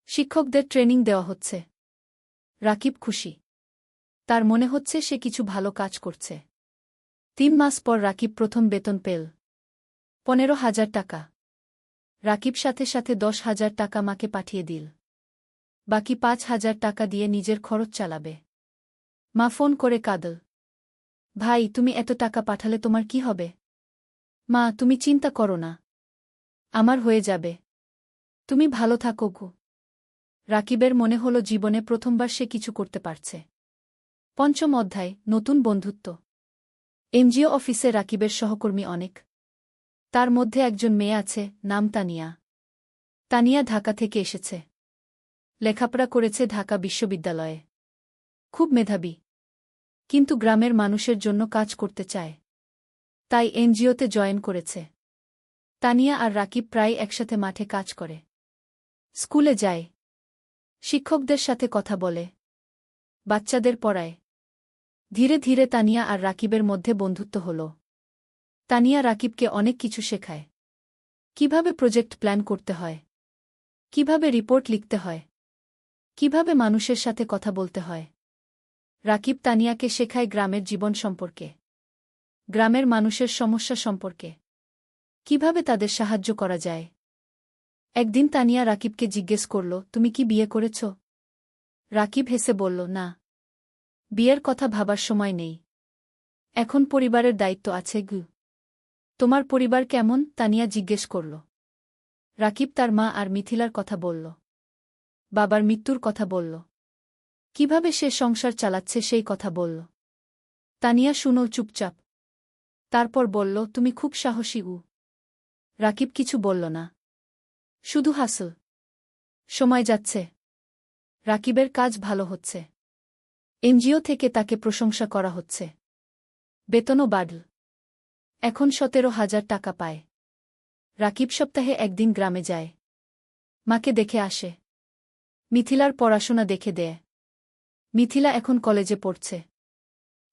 শিক্ষকদের ট্রেনিং দেওয়া হচ্ছে। রাকিব খুশি। তার মনে হচ্ছে সে কিছু ভালো কাজ করছে। 3 মাস পর রাকিব প্রথম বেতন পেল, 15,000 টাকা। রাকিব সাথে সাথে 10,000 টাকা মাকে পাঠিয়ে দিল। বাকি 5,000 টাকা দিয়ে নিজের খরচ চালাবে। মা ফোন করে কাঁদল। ভাই, তুমি এত টাকা পাঠালে তোমার কি হবে? মা, তুমি চিন্তা করো না, আমার হয়ে যাবে, তুমি ভালো থাকো গো। রাকিবের মনে হল জীবনে প্রথমবার সে কিছু করতে পারছে। পঞ্চম অধ্যায়, নতুন বন্ধুত্ব। এনজিও অফিসে রাকিবের সহকর্মী অনেক। তার মধ্যে একজন মেয়ে আছে, নাম তানিয়া। তানিয়া ঢাকা থেকে এসেছে, লেখাপড়া করেছে ঢাকা বিশ্ববিদ্যালয়ে। খুব মেধাবী, কিন্তু গ্রামের মানুষের জন্য কাজ করতে চায়, তাই এনজিওতে জয়েন করেছে। তানিয়া আর রাকিব প্রায় একসাথে মাঠে কাজ করে, স্কুলে যায়, শিক্ষকদের সাথে কথা বলে, বাচ্চাদের পড়ায়। ধীরে ধীরে তানিয়া আর রাকিবের মধ্যে বন্ধুত্ব হল। তানিয়া রাকিবকে অনেক কিছু শেখায়, কিভাবে প্রজেক্ট প্ল্যান করতে হয়, কিভাবে রিপোর্ট লিখতে হয়, কিভাবে মানুষের সাথে কথা বলতে হয়। রাকিব তানিয়াকে শেখায় গ্রামের জীবন সম্পর্কে, গ্রামের মানুষের সমস্যা সম্পর্কে, কিভাবে তাদের সাহায্য করা যায়। একদিন তানিয়া রাকিবকে জিজ্ঞেস করল, তুমি কি বিয়ে করেছ? রাকিব হেসে বলল, না, বিয়ের কথা ভাবার সময় নেই, এখন পরিবারের দায়িত্ব আছে। তোমার পরিবার কেমন? তানিয়া জিজ্ঞেস করল। রাকিব তার মা আর মিথিলার কথা বলল, বাবার মৃত্যুর কথা বলল, কিভাবে সে সংসার চালাচ্ছে সেই কথা বলল। তানিয়া শুনল চুপচাপ, তারপর বলল, তুমি খুব সাহসী। রাকিব কিছু বলল না, শুধু হাসল। সময় যাচ্ছে, রাকিবের কাজ ভালো হচ্ছে, এনজিও থেকে তাকে প্রশংসা করা হচ্ছে। বেতনও বাড়ল। এখন 17,000 টাকা পায়। রাকিব সপ্তাহে একদিন গ্রামে যায়। মাকে দেখে আসে। মিথিলার পড়াশোনা দেখে দেয়। মিথিলা এখন কলেজে পড়ছে।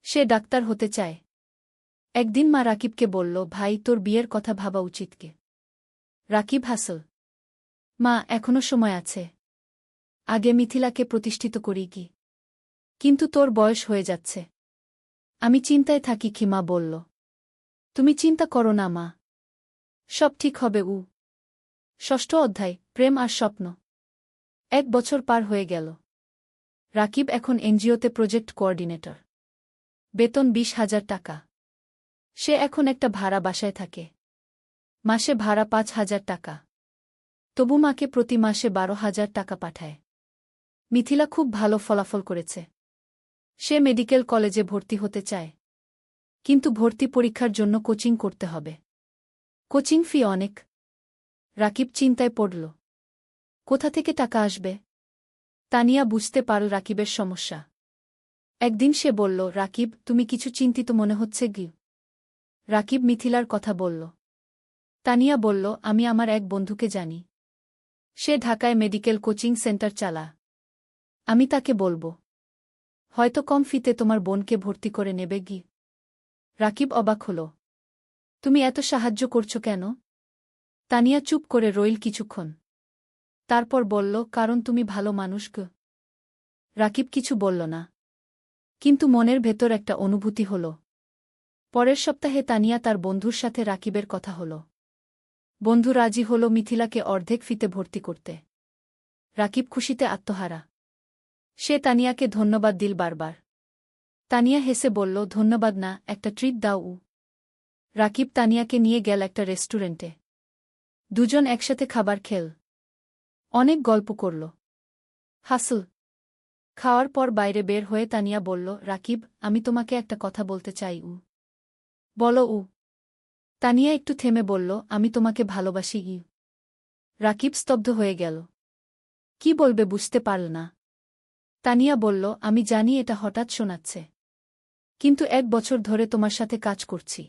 সে ডাক্তার হতে চায়। একদিন মা রাকিবকে বলল, ভাই, তোর বিয়ের কথা ভাবা উচিত কি? রাকিব হাসল। মা, এখনো সময় আছে। আগে মিথিলাকে প্রতিষ্ঠিত করি কি। কিন্তু তোর বয়স হয়ে যাচ্ছে। আমি চিন্তায় থাকি কি, মা বলল। তুমি চিন্তা করো না মা। সব ঠিক হবে। ষষ্ঠ অধ্যায়, প্রেম আর স্বপ্ন। 1 বছর পার হয়ে গেল। রাকিব এখন এনজিওতে প্রজেক্ট কোঅর্ডিনেটর। বেতন 20,000 টাকা। সে এখন একটা ভাড়া বাসায় থাকে। মাসে ভাড়া 5,000 টাকা। তবু মাকে প্রতি মাসে 12,000 টাকা পাঠায়। মিথিলা খুব ভালো ফলাফল করেছে। সে মেডিকেল কলেজে ভর্তি হতে চায়। কিন্তু ভর্তি পরীক্ষার জন্য কোচিং করতে হবে। কোচিং ফি অনেক। রাকিব চিন্তায় পড়ল। কোথা থেকে টাকা আসবে? তানিয়া বুঝতে পারল রাকিবের সমস্যা। একদিন সে বলল, রাকিব, তুমি কিছু চিন্তিত মনে হচ্ছে কি? রাকিব মিথিলার কথা বলল। তানিয়া বলল, আমি আমার এক বন্ধুকে জানি। সে ঢাকায় মেডিকেল কোচিং সেন্টার চালা। আমি তাকে বলবো। হয়তো কম ফিতে তোমার বোনকে ভর্তি করে নেবে গি। রাকিব অবাক হল। তুমি এত সাহায্য করছো কেন? তানিয়া চুপ করে রইল কিছুক্ষণ। তারপর বলল, কারণ তুমি ভালো মানুষ গো। রাকিব কিছু বলল না। কিন্তু মনের ভেতর একটা অনুভূতি হল। পরের সপ্তাহে তানিয়া তার বন্ধুর সাথে রাকিবের কথা হল। বন্ধু রাজি হল মিথিলাকে অর্ধেক ফিতে ভর্তি করতে। রাকিব খুশিতে আত্মহারা। সে তানিয়াকে ধন্যবাদ দিল বারবার। তানিয়া হেসে বলল, ধন্যবাদ না, একটা ট্রিট দাও। রাকিব তানিয়াকে নিয়ে গেল একটা রেস্টুরেন্টে। দুজন একসাথে খাবার খেল। অনেক গল্প করল। হাসল। খাওয়ার পর বাইরে বের হয়ে তানিয়া বলল, রাকিব, আমি তোমাকে একটা কথা বলতে চাই। বলো। তানিয়া একটু থেমে বলল, আমি তোমাকে ভালোবাসি। রাকিব স্তব্ধ হয়ে গেল। কি বলবে বুঝতে পারল না। তানিয়া বলল, আমি জানি এটা হঠাৎ শোনাচ্ছে। কিন্তু 1 বছর ধরে তোমার সাথে কাজ করছি।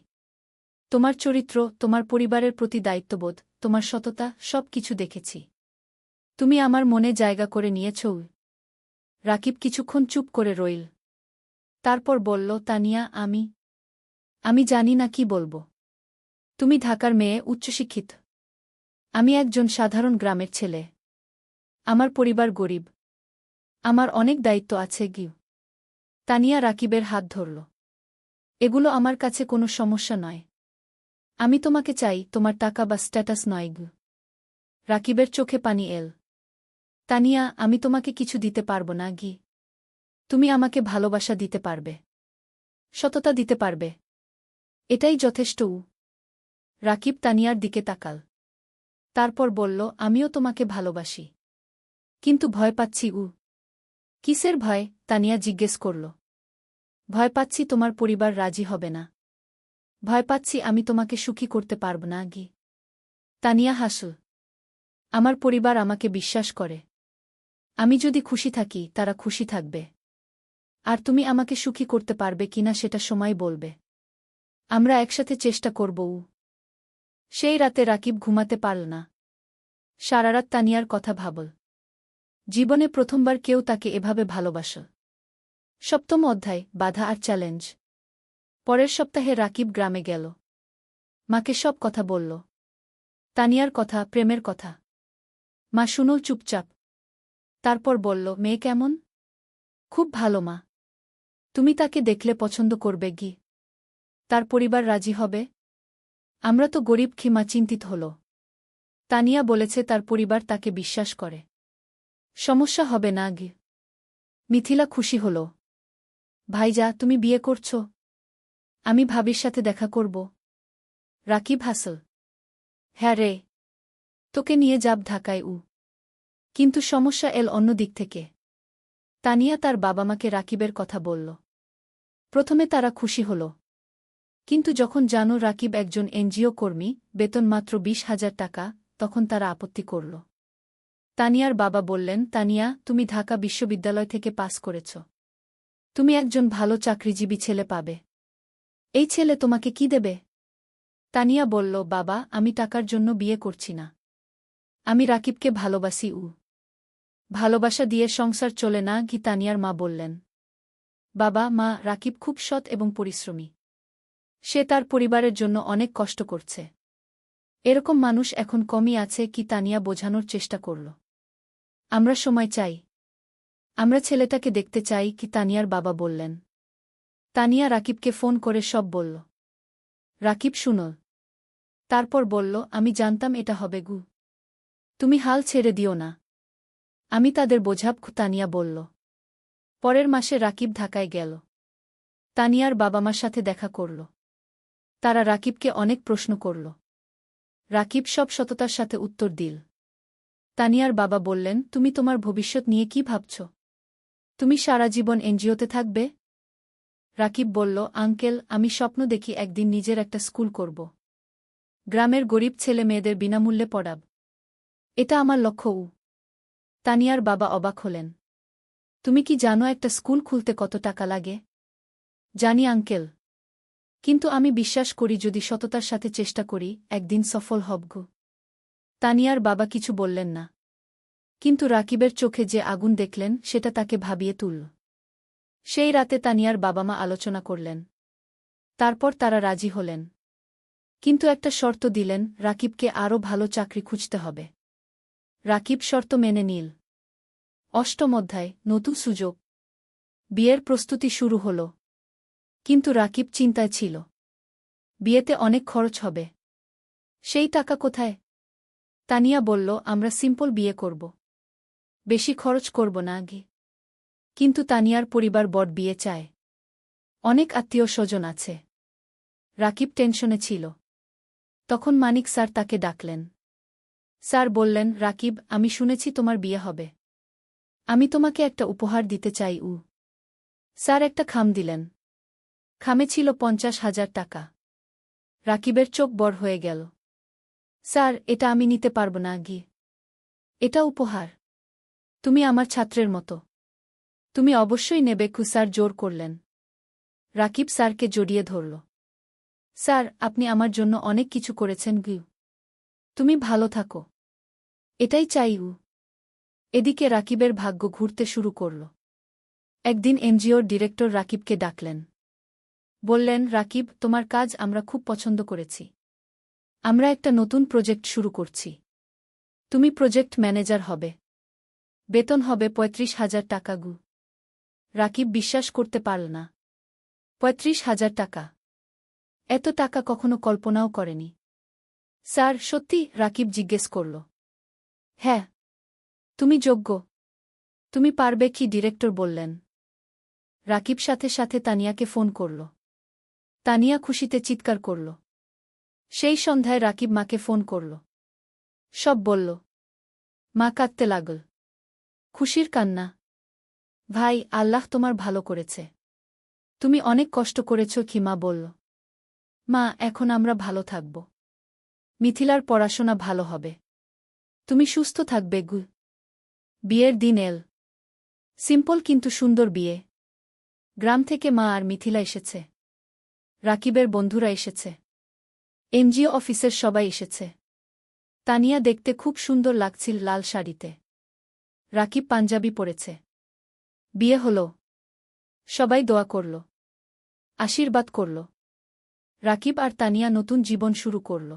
তোমার চরিত্র, তোমার পরিবারের প্রতি দায়িত্ববোধ, তোমার সততা, সব কিছু দেখেছি। তুমি আমার মনে জায়গা করে নিয়েছ। রাকিব কিছুক্ষণ চুপ করে রইল। তারপর বলল, তানিয়া, আমি জানি না কি বলবো। তুমি ঢাকার মেয়ে, উচ্চশিক্ষিত। আমি একজন সাধারণ গ্রামের ছেলে। আমার পরিবার গরিব। আমার অনেক দায়িত্ব আছে গিউ। তানিয়া রাকিবের হাত ধরল। এগুলো আমার কাছে কোনো সমস্যা নয়। আমি তোমাকে চাই, তোমার টাকা বা স্ট্যাটাস নয় গিউ। রাকিবের চোখে পানি এল। তানিয়া, আমি তোমাকে কিছু দিতে পারব না গি। তুমি আমাকে ভালোবাসা দিতে পারবে। সততা দিতে পারবে। এটাই যথেষ্ট। রাকিব তানিয়ার দিকে তাকাল। তারপর বলল, আমিও তোমাকে ভালোবাসি। কিন্তু ভয় পাচ্ছি। কিসের ভয়? তানিয়া জিজ্ঞেস করল। ভয় পাচ্ছি তোমার পরিবার রাজি হবে না। ভয় পাচ্ছি আমি তোমাকে সুখী করতে পারব না গি। তানিয়া হাসল। আমার পরিবার আমাকে বিশ্বাস করে। আমি যদি খুশি থাকি, তারা খুশি থাকবে। আর তুমি আমাকে সুখী করতে পারবে কিনা সেটা সময় বলবে। আমরা একসাথে চেষ্টা করব। সেই রাতে রাকিব ঘুমাতে পারল না। সারারাত তানিয়ার কথা ভাবল। জীবনে প্রথমবার কেউ তাকে এভাবে ভালোবাসল। 7ম অধ্যায়, বাধা আর চ্যালেঞ্জ। পরের সপ্তাহে রাকিব গ্রামে গেল। মাকে সব কথা বলল। তানিয়ার কথা, প্রেমের কথা। মা শুনল চুপচাপ। তারপর বলল, মেয়ে কেমন? খুব ভালো মা। তুমি তাকে দেখলে পছন্দ করবে গি। তার পরিবার রাজি হবে? আমরা তো গরিব, মা চিন্তিত হল। তানিয়া বলেছে তার পরিবার তাকে বিশ্বাস করে। সমস্যা হবে না গি। মিথিলা খুশি হল। ভাইজা, তুমি বিয়ে করছ? আমি ভাবির সাথে দেখা করব। রাকিব হাসল। হ্যাঁ রে। তোকে নিয়ে যাব ঢাকায়। কিন্তু সমস্যা এল অন্য দিক থেকে। তানিয়া তার বাবা মাকে রাকিবের কথা বলল। প্রথমে তারা খুশি হল। কিন্তু যখন জানো রাকিব একজন এনজিও কর্মী, বেতন মাত্র 20,000 টাকা, তখন তারা আপত্তি করল। তানিয়ার বাবা বললেন, তানিয়া, তুমি ঢাকা বিশ্ববিদ্যালয় থেকে পাস করেছ। তুমি একজন ভালো চাকরিজীবী ছেলে পাবে। এই ছেলে তোমাকে কি দেবে? তানিয়া বলল, বাবা, আমি টাকার জন্য বিয়ে করছি না। আমি রাকিবকে ভালোবাসি। ভালোবাসা দিয়ে সংসার চলে না কি? তানিয়ার মা বললেন। বাবা, মা, রাকিব খুব সৎ এবং পরিশ্রমী। সে তার পরিবারের জন্য অনেক কষ্ট করছে। এরকম মানুষ এখন কমই আছে কি? তানিয়া বোঝানোর চেষ্টা করল। আমরা সময় চাই। আমরা ছেলেটাকে দেখতে চাই কি? তানিয়ার বাবা বললেন। তানিয়া রাকিবকে ফোন করে সব বলল। রাকিব শুনল। তারপর বলল, আমি জানতাম এটা হবে গু। তুমি হাল ছেড়ে দিও না। আমি তাদের বোঝাব। তানিয়া বলল। পরের মাসে রাকিব ঢাকায় গেল। তানিয়ার বাবা মার সাথে দেখা করল। তারা রাকিবকে অনেক প্রশ্ন করল। রাকিব সব সততার সাথে উত্তর দিল। তানিয়ার বাবা বললেন, তুমি তোমার ভবিষ্যৎ নিয়ে কি ভাবছ? তুমি সারা জীবন এনজিওতে থাকবে? রাকিব বলল, আঙ্কেল, আমি স্বপ্ন দেখি একদিন নিজের একটা স্কুল করব। গ্রামের গরিব ছেলে মেয়েদের বিনামূল্যে পড়াব। এটা আমার লক্ষ্য। তানিয়ার বাবা অবাক হলেন। তুমি কি জানো একটা স্কুল খুলতে কত টাকা লাগে? জানি আঙ্কেল। কিন্তু আমি বিশ্বাস করি যদি সততার সাথে চেষ্টা করি, একদিন সফল হব। তানিয়ার বাবা কিছু বললেন না। কিন্তু রাকিবের চোখে যে আগুন দেখলেন সেটা তাকে ভাবিয়ে তুলল। সেই রাতে তানিয়ার বাবা মা আলোচনা করলেন। তারপর তারা রাজি হলেন। কিন্তু একটা শর্ত দিলেন, রাকিবকে আরও ভালো চাকরি খুঁজতে হবে। রাকিব শর্ত মেনে নিল। অষ্টম অধ্যায়, নতুন সুযোগ। বিয়ের প্রস্তুতি শুরু হল। কিন্তু রাকিব চিন্তায় ছিল। বিয়েতে অনেক খরচ হবে। সেই টাকা কোথায়? তানিয়া বলল, আমরা সিম্পল বিয়ে করব। বেশি খরচ করব না আগে। কিন্তু তানিয়ার পরিবার বড় বিয়ে চায়। অনেক আত্মীয় স্বজন আছে। রাকিব টেনশনে ছিল। তখন মানিক স্যার তাকে ডাকলেন। স্যার বললেন, রাকিব, আমি শুনেছি তোমার বিয়ে হবে। আমি তোমাকে একটা উপহার দিতে চাই। স্যার একটা খাম দিলেন। খামে ছিল 50,000 টাকা। রাকিবের চোখ বড় হয়ে গেল। স্যার, এটা আমি নিতে পারব না গিয়ে। এটা উপহার। তুমি আমার ছাত্রের মতো। তুমি অবশ্যই নেবে। স্যার জোর করলেন। রাকিব স্যারকে জড়িয়ে ধরল। স্যার, আপনি আমার জন্য অনেক কিছু করেছেন গিউ। তুমি ভালো থাকো। এটাই চাই। এদিকে রাকিবের ভাগ্য ঘুরতে শুরু করল। একদিন এনজিওর ডিরেক্টর রাকিবকে ডাকলেন। বললেন, রাকিব, তোমার কাজ আমরা খুব পছন্দ করেছি। আমরা একটা নতুন প্রজেক্ট শুরু করছি। তুমি প্রজেক্ট ম্যানেজার হবে। বেতন হবে 35,000 টাকা গু। রাকিব বিশ্বাস করতে পারল না। 35,000 টাকা! এত টাকা কখনো কল্পনাও করেনি। স্যার, সত্যি? রাকিব জিজ্ঞেস করল। হ্যাঁ। তুমি যোগ্য। তুমি পারবে কি? ডিরেক্টর বললেন। রাকিব সাথে সাথে তানিয়াকে ফোন করল। তানিয়া খুশিতে চিৎকার করল। সেই সন্ধ্যায় রাকিব মাকে ফোন করল। সব বলল। মা কাঁদতে লাগল। খুশির কান্না। ভাই, আল্লাহ তোমার ভালো করেছে। তুমি অনেক কষ্ট করেছ কি? মা বলল। মা, এখন আমরা ভালো থাকব। মিথিলার পড়াশোনা ভালো হবে। তুমি সুস্থ থাকবে গু। বিয়ের দিন এল। সিম্পল কিন্তু সুন্দর বিয়ে। গ্রাম থেকে মা আর মিথিলা এসেছে। রাকিবের বন্ধুরা এসেছে। এনজিও অফিসের সবাই এসেছে। তানিয়া দেখতে খুব সুন্দর লাগছিল লাল শাড়িতে। রাকিব পাঞ্জাবি পরেছে। বিয়ে হল। সবাই দোয়া করল। আশীর্বাদ করল। রাকিব আর তানিয়া নতুন জীবন শুরু করল।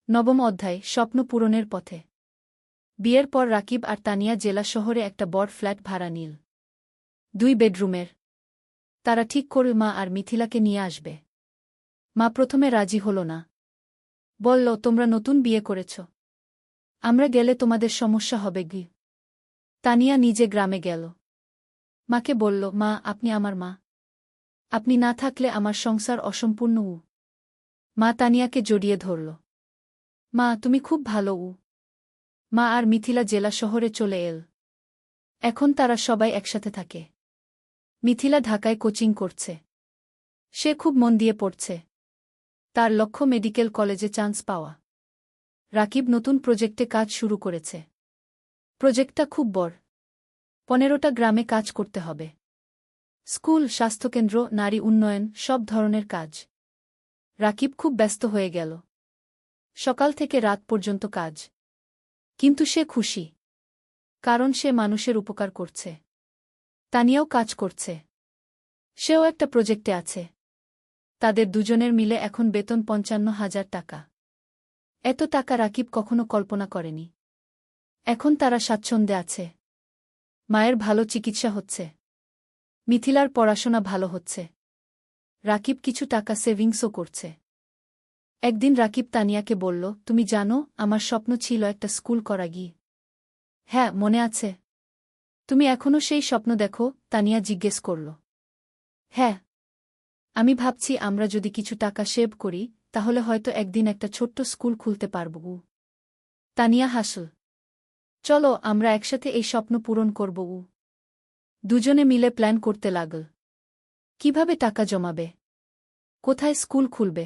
নবম অধ্যায়, স্বপ্ন পূরণের পথে। বিয়ের পর রাকিব আর তানিয়া জেলা শহরে একটা বড় ফ্ল্যাট ভাড়া নিল। 2 বেডরুমের। তারা ঠিক করল মা আর মিথিলাকে নিয়ে আসবে। মা প্রথমে রাজি হল না। বলল, তোমরা নতুন বিয়ে করেছ। আমরা গেলে তোমাদের সমস্যা হবে গি। তানিয়া নিজে গ্রামে গেল। মাকে বলল, মা, আপনি আমার মা। আপনি না থাকলে আমার সংসার অসম্পূর্ণ। মা তানিয়াকে জড়িয়ে ধরল। মা, তুমি খুব ভালো। মা আর মিথিলা জেলা শহরে চলে এল। এখন তারা সবাই একসাথে থাকে। মিথিলা ঢাকায় কোচিং করছে। সে খুব মন দিয়ে পড়ছে। তার লক্ষ্য মেডিকেল কলেজে চান্স পাওয়া। রাকিব নতুন প্রজেক্টে কাজ শুরু করেছে। প্রজেক্টটা খুব বড়। 15টা গ্রামে কাজ করতে হবে। স্কুল, স্বাস্থ্যকেন্দ্র, নারী উন্নয়ন, সব ধরনের কাজ। রাকিব খুব ব্যস্ত হয়ে গেল। সকাল থেকে রাত পর্যন্ত কাজ। কিন্তু সে খুশি। কারণ সে মানুষের উপকার করছে। তানিয়াও কাজ করছে। সেও একটা প্রজেক্টে আছে। তাদের দুজনের মিলে এখন বেতন ৫৫,০০০ টাকা। এত টাকা রাকিব কখনো কল্পনা করেনি। এখন তারা স্বাচ্ছন্দ্যে আছে। মায়ের ভালো চিকিৎসা হচ্ছে। মিথিলার পড়াশোনা ভালো হচ্ছে। রাকিব কিছু টাকা সেভিংসও করছে। একদিন রাকিব তানিয়াকে বলল, তুমি জানো, আমার স্বপ্ন ছিল একটা স্কুল করা গিয়ে। হ্যাঁ, মনে আছে। তুমি এখনও সেই স্বপ্ন দেখো? তানিয়া জিজ্ঞেস করল। হ্যাঁ। আমি ভাবছি আমরা যদি কিছু টাকা সেভ করি, তাহলে হয়তো একদিন একটা ছোট্ট স্কুল খুলতে পারব। তানিয়া হাসল। চলো, আমরা একসাথে এই স্বপ্ন পূরণ করব। দুজনে মিলে প্ল্যান করতে লাগল। কিভাবে টাকা জমাবে? কোথায় স্কুল খুলবে?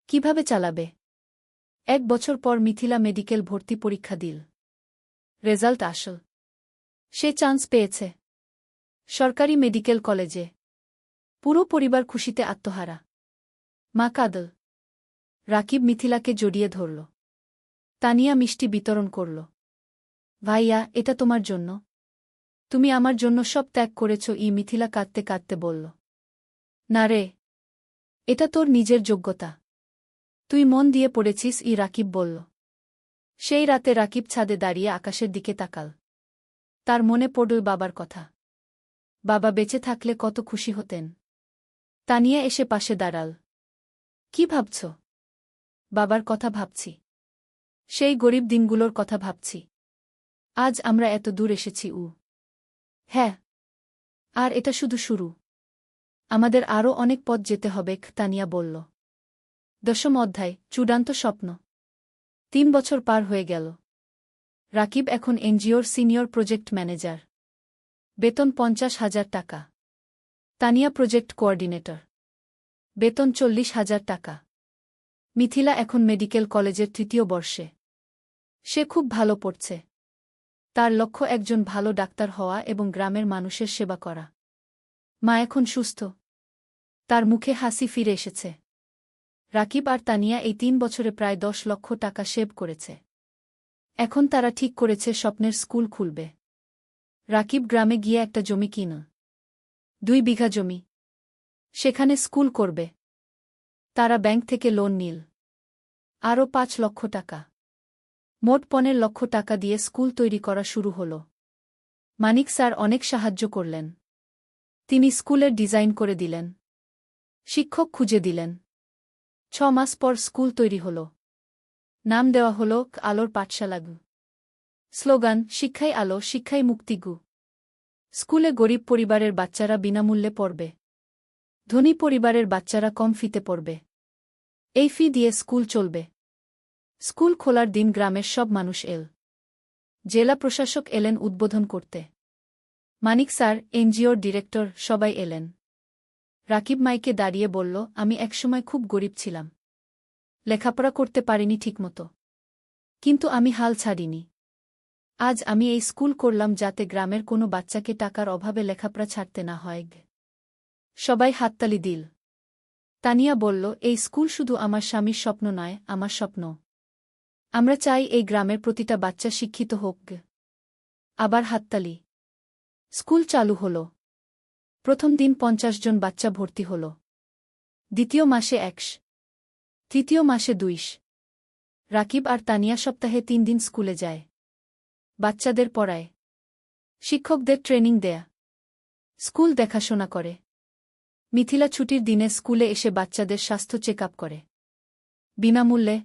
কিভাবে চালাবে? ১ বছর পর মিথিলা মেডিকেল ভর্তি পরীক্ষা দিল। রেজাল্ট আসল। সে চান্স পেয়েছে সরকারি মেডিকেল কলেজে। পুরো পরিবার খুশিতে আত্মহারা। মা কাঁদল। রাকিব মিথিলাকে জড়িয়ে ধরল। তানিয়া মিষ্টি বিতরণ করল। ভাইয়া, এটা তোমার জন্য। তুমি আমার জন্য সব ত্যাগ করেছ। মিথিলা কাঁদতে কাঁদতে বলল। না রে, এটা তোর নিজের যোগ্যতা। তুই মন দিয়ে পড়েছিস। রাকিব বলল। সেই রাতে রাকিব ছাদে দাঁড়িয়ে আকাশের দিকে তাকাল। তার মনে পড়ল বাবার কথা। বাবা বেঁচে থাকলে কত খুশি হতেন। তানিয়া এসে পাশে দাঁড়াল। কি ভাবছ? বাবার কথা ভাবছি। সেই গরিব দিনগুলোর কথা ভাবছি। আজ আমরা এত দূর এসেছি। হ্যাঁ। আর এটা শুধু শুরু। আমাদের আরও অনেক পথ যেতে হবে। তানিয়া বলল। ১০ম অধ্যায়, চূড়ান্ত স্বপ্ন। ৩ বছর পার হয়ে গেল। রাকিব এখন এনজিওর সিনিয়র প্রজেক্ট ম্যানেজার। বেতন ৫০,০০০ টাকা। Tania project coordinator. বেতন ৪০,০০০ টাকা। মিথিলা এখন মেডিকেল কলেজের ৩য় বর্ষে। সে খুব ভালো পড়ছে। তার লক্ষ্য একজন ভালো ডাক্তার হওয়া এবং গ্রামের মানুষের সেবা করা। মা এখন সুস্থ। তার মুখে হাসি ফিরে এসেছে। রাকিব আর তানিয়া এই ৩ বছরে প্রায় ১০ লক্ষ টাকা সেভ করেছে। এখন তারা ঠিক করেছে স্বপ্নের স্কুল খুলবে। রাকিব গ্রামে গিয়ে একটা জমি কিনল। ২ বিঘা জমি। সেখানে স্কুল করবে। তারা ব্যাংক থেকে লোন নিল। আরও ৫ লক্ষ টাকা। মোট ১৫ লক্ষ টাকা দিয়ে স্কুল তৈরি করা শুরু হল। মানিক স্যার অনেক সাহায্য করলেন। তিনি স্কুলের ডিজাইন করে দিলেন। শিক্ষক খুঁজে দিলেন। ৬ মাস পর স্কুল তৈরি হল। নাম দেওয়া হল আলোর পাঠশালা। স্লোগান, শিক্ষাই আলো, শিক্ষাই মুক্তি। স্কুলে গরিব পরিবারের বাচ্চারা বিনামূল্যে পড়বে। ধনী পরিবারের বাচ্চারা কম ফিতে পড়বে। এই ফি দিয়ে স্কুল চলবে। স্কুল খোলার দিন গ্রামের সব মানুষ এল। জেলা প্রশাসক এলেন উদ্বোধন করতে। মানিক স্যার, এনজিওর ডিরেক্টর, সবাই এলেন। রাকিব মাইকে দাঁড়িয়ে বলল, আমি একসময় খুব গরিব ছিলাম। লেখাপড়া করতে পারিনি ঠিকমতো। কিন্তু আমি হাল ছাড়িনি। আজ আমি এই স্কুল করলাম যাতে গ্রামের কোনো বাচ্চাকে টাকার অভাবে লেখাপড়া ছাড়তে না হয়। সবাই হাততালি দিল। তানিয়া বলল, এই স্কুল শুধু আমার স্বামীর স্বপ্ন নয়, আমার স্বপ্ন। আমরা চাই এই গ্রামের প্রতিটা বাচ্চা শিক্ষিত হোক। আবার হাততালি। স্কুল চালু হল। প্রথম দিন ৫০ জন বাচ্চা ভর্তি হল। দ্বিতীয় মাসে ১০০। তৃতীয় মাসে ২০০। রাকিব আর তানিয়া সপ্তাহে ৩ দিন স্কুলে যায়। বাচ্চাদের পড়ায়। শিক্ষকদের ট্রেনিং দেয়া। স্কুল দেখাশোনা করে। মিথিলা ছুটির দিনে স্কুলে এসে বাচ্চাদের স্বাস্থ্য চেক আপ করে। বিনামূল্যে।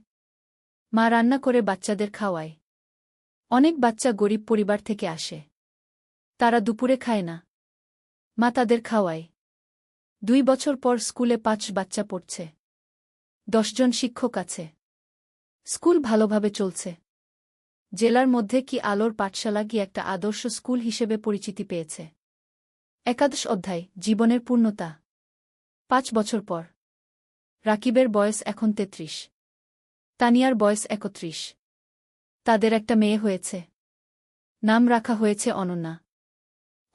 মা রান্না করে বাচ্চাদের খাওয়ায়। অনেক বাচ্চা গরিব পরিবার থেকে আসে। তারা দুপুরে খায় না। মা তাদের খাওয়ায়। ২ বছর পর স্কুলে ৫ বাচ্চা পড়ছে। ১০ জন শিক্ষক আছে। স্কুল ভালোভাবে চলছে। জেলার মধ্যে কি আলোর পাঠশালা কি একটা আদর্শ স্কুল হিসেবে পরিচিতি পেয়েছে। একাদশ অধ্যায়, জীবনের পূর্ণতা। ৫ বছর পর। রাকিবের বয়স এখন ৩৩। তানিয়ার বয়স ৩১। তাদের একটা মেয়ে হয়েছে। নাম রাখা হয়েছে অনন্যা।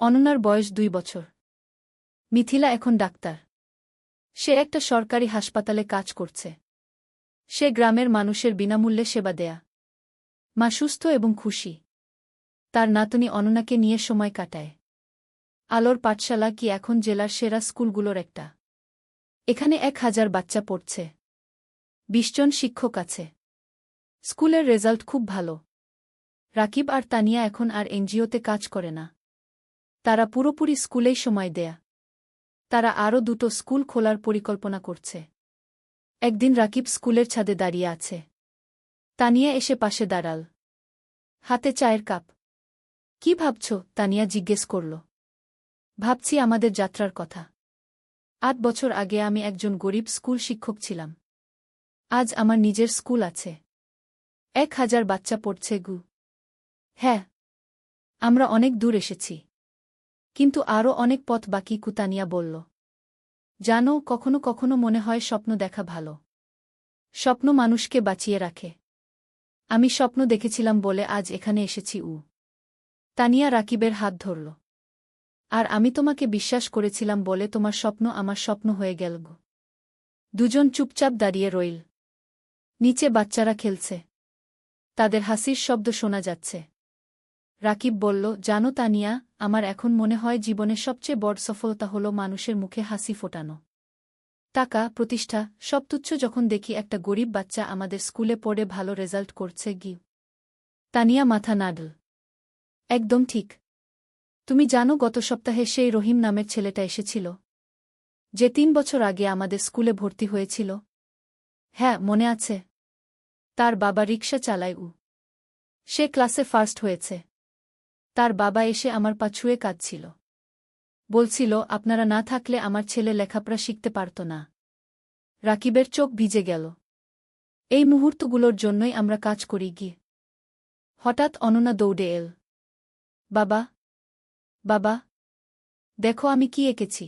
অনন্যার বয়স ২ বছর। মিথিলা এখন ডাক্তার। সে একটা সরকারি হাসপাতালে কাজ করছে। সে গ্রামের মানুষের বিনামূল্যে সেবা দেয়া। মা সুস্থ এবং খুশি। তার নাতনি অননাকে নিয়ে সময় কাটায়। আলোর পাঠশালা কি এখন জেলার সেরা স্কুলগুলোর একটা। এখানে 1000 বাচ্চা পড়ছে। 20 জন শিক্ষক আছে। স্কুলের রেজাল্ট খুব ভালো। রাকিব আর তানিয়া এখন আর এনজিওতে কাজ করে না। তারা পুরোপুরি স্কুলেই সময় দেয়া। তারা আরও 2টো স্কুল খোলার পরিকল্পনা করছে। একদিন রাকিব স্কুলের ছাদে দাঁড়িয়ে আছে। তানিয়া এসে পাশে দাঁড়াল। হাতে চায়ের কাপ। কি ভাবছ? তানিয়া জিজ্ঞেস করল। ভাবছি আমাদের যাত্রার কথা। 8 বছর আগে আমি একজন গরিব স্কুল শিক্ষক ছিলাম। আজ আমার নিজের স্কুল আছে। 1000 বাচ্চা পড়ছে গু। হ্যাঁ, আমরা অনেক দূর এসেছি। কিন্তু আরও অনেক পথ বাকি, তানিয়া বলল। জানো, কখনো কখনো মনে হয় স্বপ্ন দেখা ভালো। স্বপ্ন মানুষকে বাঁচিয়ে রাখে। আমি স্বপ্ন দেখেছিলাম বলে আজ এখানে এসেছি। তানিয়া রাকিবের হাত ধরল। আর আমি তোমাকে বিশ্বাস করেছিলাম বলে তোমার স্বপ্ন আমার স্বপ্ন হয়ে গেল। দুজন চুপচাপ দাঁড়িয়ে রইল। নিচে বাচ্চারা খেলছে। তাদের হাসির শব্দ শোনা যাচ্ছে। রাকিব বলল, জানো তানিয়া, আমার এখন মনে হয় জীবনের সবচেয়ে বড় সফলতা হলো মানুষের মুখে হাসি ফোটানো। টাকা, প্রতিষ্ঠা সব তুচ্ছ যখন দেখি একটা গরিব বাচ্চা আমাদের স্কুলে পড়ে ভালো রেজাল্ট করছে। তানিয়া মাথা নাড়ল। একদম ঠিক। তুমি জানো, গত সপ্তাহে সেই রহিম নামের ছেলেটা এসেছিল, যে 3 বছর আগে আমাদের স্কুলে ভর্তি হয়েছিল? হ্যাঁ, মনে আছে। তার বাবা রিকশা চালায়। সে ক্লাসে ফার্স্ট হয়েছে। তার বাবা এসে আমার পা ছুঁয়ে কাঁদছিল। বলছিল, আপনারা না থাকলে আমার ছেলে লেখাপড়া শিখতে পারত না। রাকিবের চোখ ভিজে গেল। এই মুহূর্তগুলোর জন্যই আমরা কাজ করি। হঠাৎ অননা দৌড়ে এল। বাবা, বাবা, দেখো আমি কি এঁকেছি।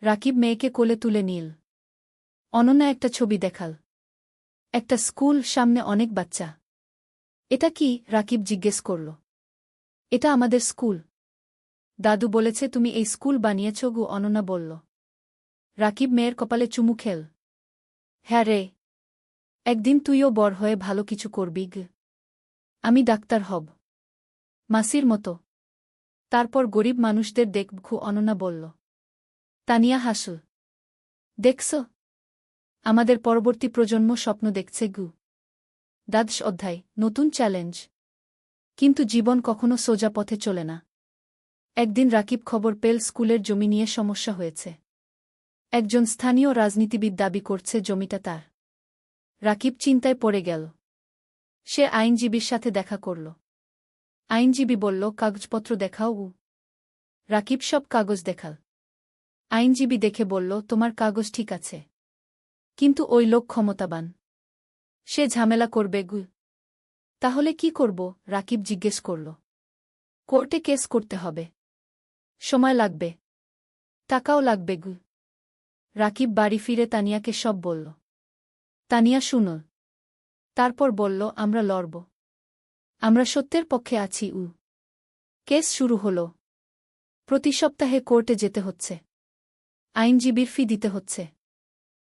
রাকিব মেয়েকে কোলে তুলে নিল। অননা একটা ছবি দেখাল। একটা স্কুল, সামনে অনেক বাচ্চা। এটা কি? রাকিব জিজ্ঞেস করল। এটা আমাদের স্কুল। দাদু বলেছে তুমি এই স্কুল বানিয়েছ। অননা বলল। রাকিব মেয়ের কপালে চুমু খেল। হ্যাঁ রে, একদিন তুইও বড় হয়ে ভালো কিছু করবি। আমি ডাক্তার হব, মাসির মতো। তারপর গরিব মানুষদের দেখব। অননা বলল। তানিয়া হাসল। দেখছ, আমাদের পরবর্তী প্রজন্ম স্বপ্ন দেখছে। দ্বাদশ অধ্যায়, নতুন চ্যালেঞ্জ। কিন্তু জীবন কখনো সোজা পথে চলে না। একদিন রাকিব খবর পেল স্কুলের জমি নিয়ে সমস্যা হয়েছে। একজন স্থানীয় রাজনীতিবিদ দাবি করছে জমিটা তার। রাকিব চিন্তায় পড়ে গেল। সে আইনজীবীর সাথে দেখা করল। আইনজীবী বলল, কাগজপত্র দেখাও। রাকিব সব কাগজ দেখাল। আইনজীবী দেখে বলল, তোমার কাগজ ঠিক আছে, কিন্তু ওই লোক ক্ষমতাবান। সে ঝামেলা করবে। তাহলে কি করব? রাকিব জিজ্ঞেস করল। কোর্টে কেস করতে হবে। সময় লাগবে, টাকাও লাগবে। রাকিব বাড়ি ফিরে তানিয়াকে সব বলল। তানিয়া শুনল। তারপর বলল, আমরা লড়ব। আমরা সত্যের পক্ষে আছি। কেস শুরু হল। প্রতি সপ্তাহে কোর্টে যেতে হচ্ছে। আইনজীবীর ফি দিতে হচ্ছে।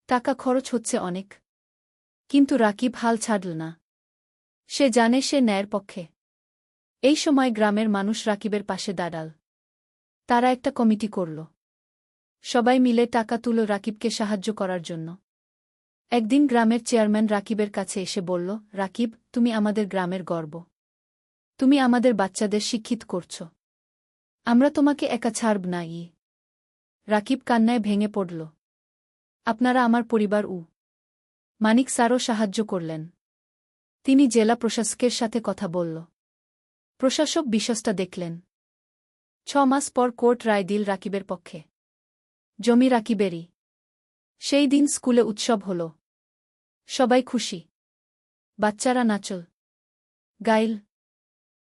টাকা খরচ হচ্ছে অনেক। কিন্তু রাকিব হাল ছাড়ল না। সে জানে সে ন্যায়ের পক্ষে। এই সময় গ্রামের মানুষ রাকিবের পাশে দাঁড়াল। তারা একটা কমিটি করল। সবাই মিলে টাকা তুলল রাকিবকে সাহায্য করার জন্য। একদিন গ্রামের চেয়ারম্যান রাকিবের কাছে এসে বলল, রাকিব, তুমি আমাদের গ্রামের গর্ব। তুমি আমাদের বাচ্চাদের শিক্ষিত করছ। আমরা তোমাকে একা ছাড়ব না। রাকিব কান্নায় ভেঙে পড়ল। আপনারা আমার পরিবার। মানিক স্যারও সাহায্য করলেন। তিনি জেলা প্রশাসকের সাথে কথা বলল। প্রশাসক বিষয়টা দেখলেন। 6 মাস পর কোর্ট রায় দিল রাকিবের পক্ষে। জমি রাকিবেরই। সেই দিন স্কুলে উৎসব হল। সবাই খুশি। বাচ্চারা নাচল, গাইল।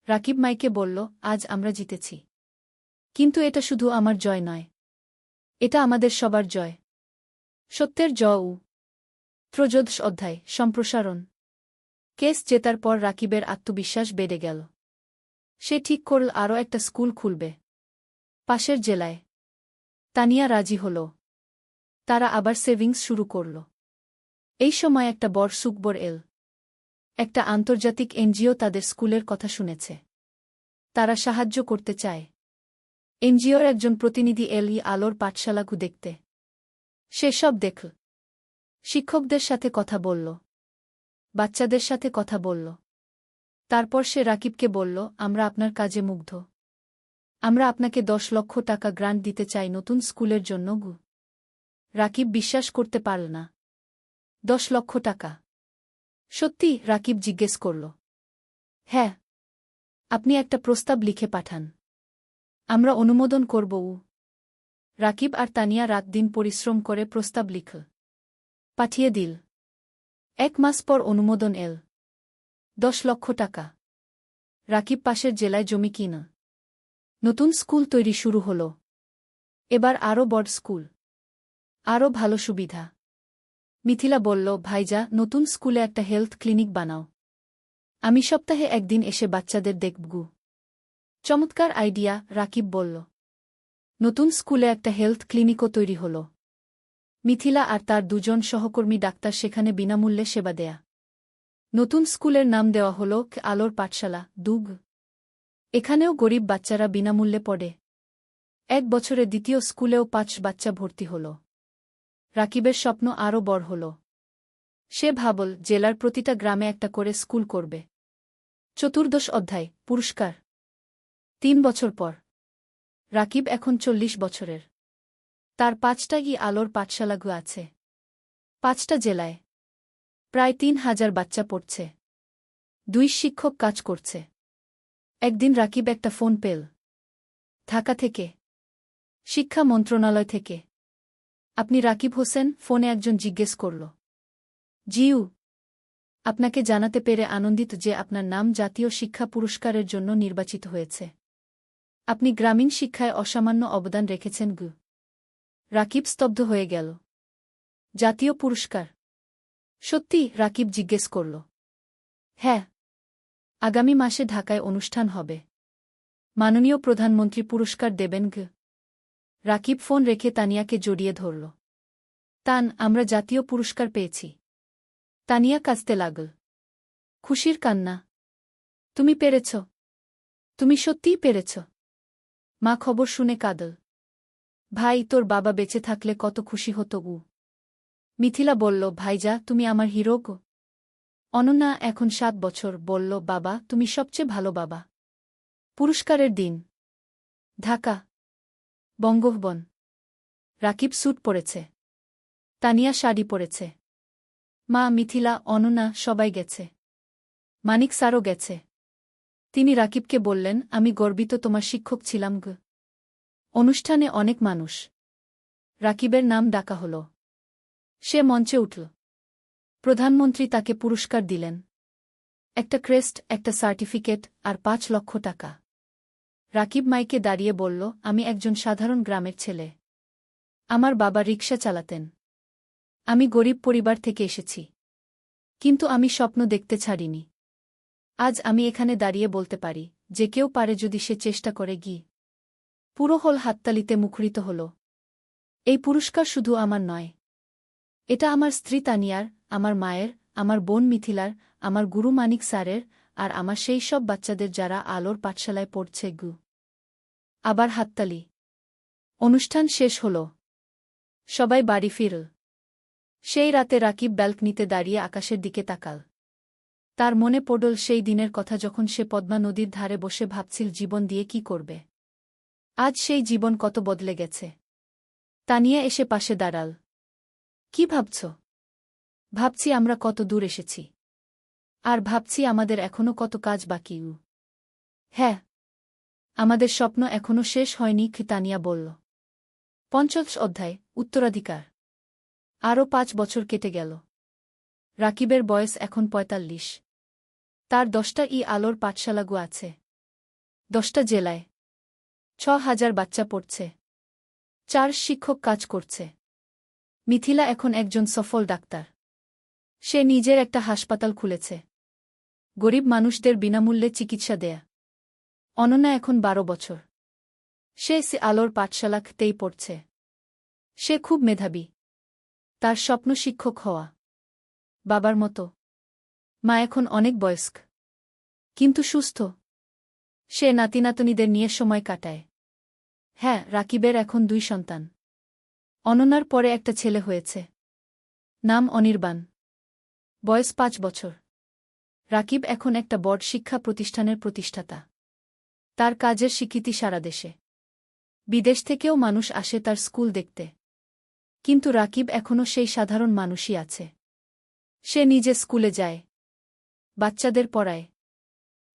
রাকিব মাইকে বলল, আজ আমরা জিতেছি। কিন্তু এটা শুধু আমার জয় নয়, এটা আমাদের সবার জয়। সত্যের জয়। ত্রয়োদশ অধ্যায়, সম্প্রসারণ। কেস জেতার পর রাকিবের আত্মবিশ্বাস বেড়ে গেল। সে ঠিক করল আরও একটা স্কুল খুলবে, পাশের জেলায়। তানিয়া রাজি হল। তারা আবার সেভিংস শুরু করল। এই সময় একটা বড় সুখবর এল। একটা আন্তর্জাতিক এনজিও তাদের স্কুলের কথা শুনেছে। তারা সাহায্য করতে চায়। এনজিওর একজন প্রতিনিধি এল আলোর পাঠশালাগু দেখতে। সে সব দেখল। শিক্ষকদের সাথে কথা বলল। বাচ্চাদের সাথে কথা বলল। তারপর সে রাকিবকে বলল, আমরা আপনার কাজে মুগ্ধ। আমরা আপনাকে 10 লক্ষ টাকা গ্রান্ট দিতে চাই নতুন স্কুলের জন্য গু। রাকিব বিশ্বাস করতে পারল না। 10 লক্ষ টাকা? সত্যি? রাকিব জিজ্ঞেস করল। হ্যাঁ। আপনি একটা প্রস্তাব লিখে পাঠান। আমরা অনুমোদন করব। রাকিব আর তানিয়া রাত দিন পরিশ্রম করে প্রস্তাব লিখল। পাঠিয়ে দিল। 1 মাস পর অনুমোদন এল। 10 লক্ষ টাকা। রাকিব পাশের জেলায় জমি কিনা। নতুন স্কুল তৈরি শুরু হল। এবার আরও বড় স্কুল। আরও ভালো সুবিধা। মিথিলা বলল, ভাইজা, নতুন স্কুলে একটা হেলথ ক্লিনিক বানাও। আমি সপ্তাহে একদিন এসে বাচ্চাদের দেখবগু। চমৎকার আইডিয়া, রাকিব বলল। নতুন স্কুলে একটা হেলথ ক্লিনিকও তৈরি হল। মিথিলা আর তার 2 জন সহকর্মী ডাক্তার সেখানে বিনামূল্যে সেবা দেয়া। নতুন স্কুলের নাম দেওয়া হল আলোর পাঠশালা, দুগ। এখানেও গরিব বাচ্চারা বিনামূল্যে পড়ে। 1 বছরে দ্বিতীয় স্কুলেও 5 বাচ্চা ভর্তি হল। রাকিবের স্বপ্ন আরও বড় হল। সে ভাবল জেলার প্রতিটা গ্রামে একটা করে স্কুল করবে। 14 অধ্যায়, পুরস্কার। 3 বছর পর। রাকিব এখন 40 বছরের। তার 5টা আলোর পাঠশালাগু আছে। 5টা জেলায়। প্রায় 3000 বাচ্চা পড়ছে। 2 শিক্ষক কাজ করছে। একদিন রাকিব একটা ফোন পেল। ঢাকা থেকে। শিক্ষা মন্ত্রণালয় থেকে। আপনি রাকিব হোসেন? ফোনে একজন জিজ্ঞেস করল। জিউ। আপনাকে জানাতে পেরে আনন্দিত যে আপনার নাম জাতীয় শিক্ষা পুরস্কারের জন্য নির্বাচিত হয়েছে। আপনি গ্রামীণ শিক্ষায় অসামান্য অবদান রেখেছেন গু। রাকিব স্তব্ধ হয়ে গেল। জাতীয় পুরস্কার? সত্যি? রাকিব জিজ্ঞেস করল। হ্যাঁ। আগামী মাসে ঢাকায় অনুষ্ঠান হবে। মাননীয় প্রধানমন্ত্রী পুরস্কার দেবেন গু। রাকিব ফোন রেখে তানিয়াকে জড়িয়ে ধরল। তান, আমরা জাতীয় পুরস্কার পেয়েছি। তানিয়া কাঁদতে লাগল। খুশির কান্না। তুমি পেরেছ। তুমি সত্যিই পেরেছ। মা খবর শুনে কাঁদল। ভাই, তোর বাবা বেঁচে থাকলে কত খুশি হতো উ। মিথিলা বলল, ভাইজা, তুমি আমার হিরো গো। অনন্যা, এখন 7 বছর, বলল, বাবা, তুমি সবচেয়ে ভালো বাবা। পুরস্কারের দিন। ঢাকা। বঙ্গভবন। রাকিব স্যুট পরেছে। তানিয়া শাড়ি পরেছে। মা, মিথিলা, অনন্যা সবাই গেছে। মানিক স্যারও গেছে। তিনি রাকিবকে বললেন, আমি গর্বিত তোমার শিক্ষক ছিলাম গো। অনুষ্ঠানে অনেক মানুষ। রাকিবের নাম ডাকা হল। সে মঞ্চে উঠল। প্রধানমন্ত্রী তাকে পুরস্কার দিলেন। একটা ক্রেস্ট, একটা সার্টিফিকেট আর 5 লক্ষ টাকা। রাকিব মাইকে দাঁড়িয়ে বলল, আমি একজন সাধারণ গ্রামের ছেলে। আমার বাবা রিকশা চালাতেন। আমি গরিব পরিবার থেকে এসেছি। কিন্তু আমি স্বপ্ন দেখতে ছাড়িনি। আজ আমি এখানে দাঁড়িয়ে বলতে পারি, যে কেউ পারে যদি সে চেষ্টা করে গি। পুরো হল হাততালিতে মুখরিত হল। এই পুরস্কার শুধু আমার নয়। এটা আমার স্ত্রী তানিয়ার, আমার মায়ের, আমার বোন মিথিলার, আমার গুরু মানিক স্যারের, আর আমার সেই সব বাচ্চাদের যারা আলোর পাঠশালায় পড়ছে গু। আবার হাততালি। অনুষ্ঠান শেষ হল। সবাই বাড়ি ফিরল। সেই রাতে রাকিব ব্যালকনিতে দাঁড়িয়ে আকাশের দিকে তাকাল। তার মনে পড়ল সেই দিনের কথা যখন সে পদ্মা নদীর ধারে বসে ভাবছিল জীবন দিয়ে কি করবে। আজ সেই জীবন কত বদলে গেছে। তানিয়া এসে পাশে দাঁড়াল। কি ভাবছ? ভাবছি আমরা কত দূর এসেছি। আর ভাবছি আমাদের এখনো কত কাজ বাকি। হ্যাঁ, আমাদের স্বপ্ন এখনো শেষ হয়নি, তানিয়া বলল। 50 অধ্যায়, উত্তরাধিকার। আরও 5 বছর কেটে গেল। রাকিবের বয়স এখন 45। তার 10টা আলোর পাঠশালাগু আছে। 10টা জেলায়। 6000 বাচ্চা পড়ছে। 4 শিক্ষক কাজ করছে। মিথিলা এখন একজন সফল ডাক্তার। সে নিজের একটা হাসপাতাল খুলেছে। গরিব মানুষদের বিনামূল্যে চিকিৎসা দেয়া। অনন্যা এখন 12 বছর। সে আলোর পাঠশালাতেই পড়ছে। সে খুব মেধাবী। তার স্বপ্ন শিক্ষক হওয়া। বাবার মতো। মা এখন অনেক বয়স্ক। কিন্তু সুস্থ। সে নাতিনাতনীদের নিয়ে সময় কাটায়। হ্যাঁ, রাকিবের এখন 2 সন্তান। অনন্যার পরে একটা ছেলে হয়েছে। নাম অনির্বাণ। বয়স 5 বছর। রাকিব এখন একটা বড় শিক্ষা প্রতিষ্ঠানের প্রতিষ্ঠাতা। তার কাজের স্বীকৃতি সারা দেশে। বিদেশ থেকেও মানুষ আসে তার স্কুল দেখতে। কিন্তু রাকিব এখনও সেই সাধারণ মানুষই আছে। সে নিজে স্কুলে যায়। বাচ্চাদের পড়ায়।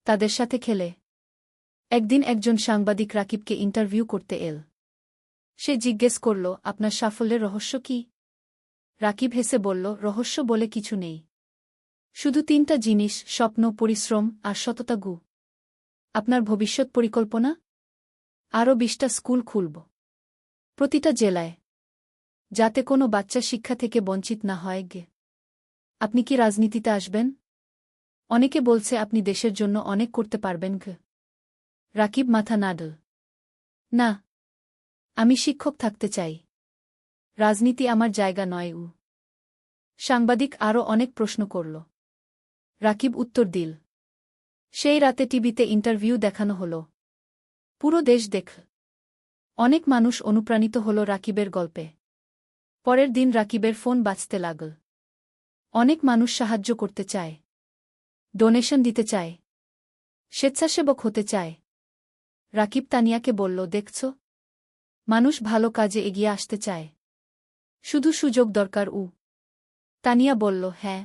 তাদের সাথে খেলে। একদিন একজন সাংবাদিক রাকিবকে ইন্টারভিউ করতে এল। সে জিজ্ঞেস করল, আপনার সাফল্যের রহস্য কি? রাকিব হেসে বলল, রহস্য বলে কিছু নেই। শুধু 3টা জিনিস, স্বপ্ন, পরিশ্রম আর সততা। আপনার ভবিষ্যৎ পরিকল্পনা? আরও 20টা স্কুল খুলব। প্রতিটা জেলায়। যাতে কোনো বাচ্চা শিক্ষা থেকে বঞ্চিত না হয়। আপনি কি রাজনীতিতে আসবেন? অনেকে বলছে আপনি দেশের জন্য অনেক করতে পারবেন। রাকিব মাথা নাড়ল। না। আমি শিক্ষক থাকতে চাই। রাজনীতি আমার জায়গা নয়। সাংবাদিক আরও অনেক প্রশ্ন করল। রাকিব উত্তর দিল। সেই রাতে টিভিতে ইন্টারভিউ দেখানো হল। পুরো দেশ দেখল। অনেক মানুষ অনুপ্রাণিত হল রাকিবের গল্পে। পরের দিন রাকিবের ফোন বাজতে লাগল। অনেক মানুষ সাহায্য করতে চায়। ডোনেশন দিতে চায়। স্বেচ্ছাসেবক হতে চায়। রাকিব তানিয়াকে বলল, দেখছ? মানুষ ভালো কাজে এগিয়ে আসতে চায়। শুধু সুযোগ দরকার। তানিয়া বলল, হ্যাঁ।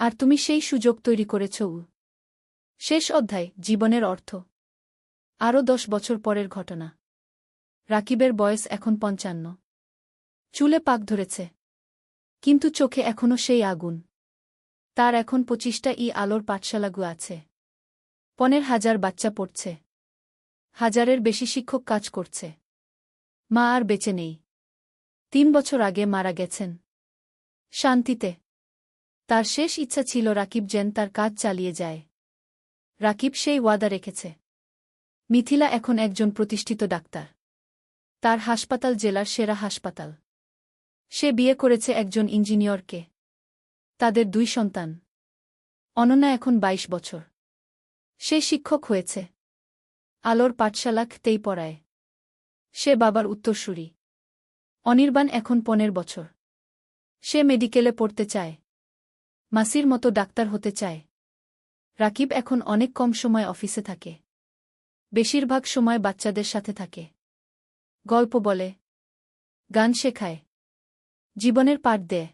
আর তুমি সেই সুযোগ তৈরি করেছ। শেষ অধ্যায়, জীবনের অর্থ। আরও 10 বছর পরের ঘটনা। রাকিবের বয়স এখন 55। চুলে পাক ধরেছে। কিন্তু চোখে এখনও সেই আগুন। তার এখন 25টা আলোর পাঠশালাগু আছে। 15,000 বাচ্চা পড়ছে। হাজারের বেশি শিক্ষক কাজ করছে। মা আর বেঁচে নেই। 3 বছর আগে মারা গেছেন। শান্তিতে। তার শেষ ইচ্ছা ছিল রাকিব যেন তার কাজ চালিয়ে যায়। রাকিব সেই ওয়াদা রেখেছে। মিথিলা এখন একজন প্রতিষ্ঠিত ডাক্তার। তার হাসপাতাল জেলার সেরা হাসপাতাল। সে বিয়ে করেছে একজন ইঞ্জিনিয়রকে। তাদের 2 সন্তান। অনন্যা এখন 22 বছর। সে শিক্ষক হয়েছে। আলোর পাঠশালাতেই পড়ায়। সে বাবার উত্তরসূরি। অনির্বাণ এখন 15 বছর। সে মেডিকেলে পড়তে চায়। মাসির মতো ডাক্তার হতে চায়। রাকিব এখন অনেক কম সময় অফিসে থাকে। বেশিরভাগ সময় বাচ্চাদের সাথে থাকে। গল্প বলে। গান শেখায়। জীবনের পাঠ দেয়।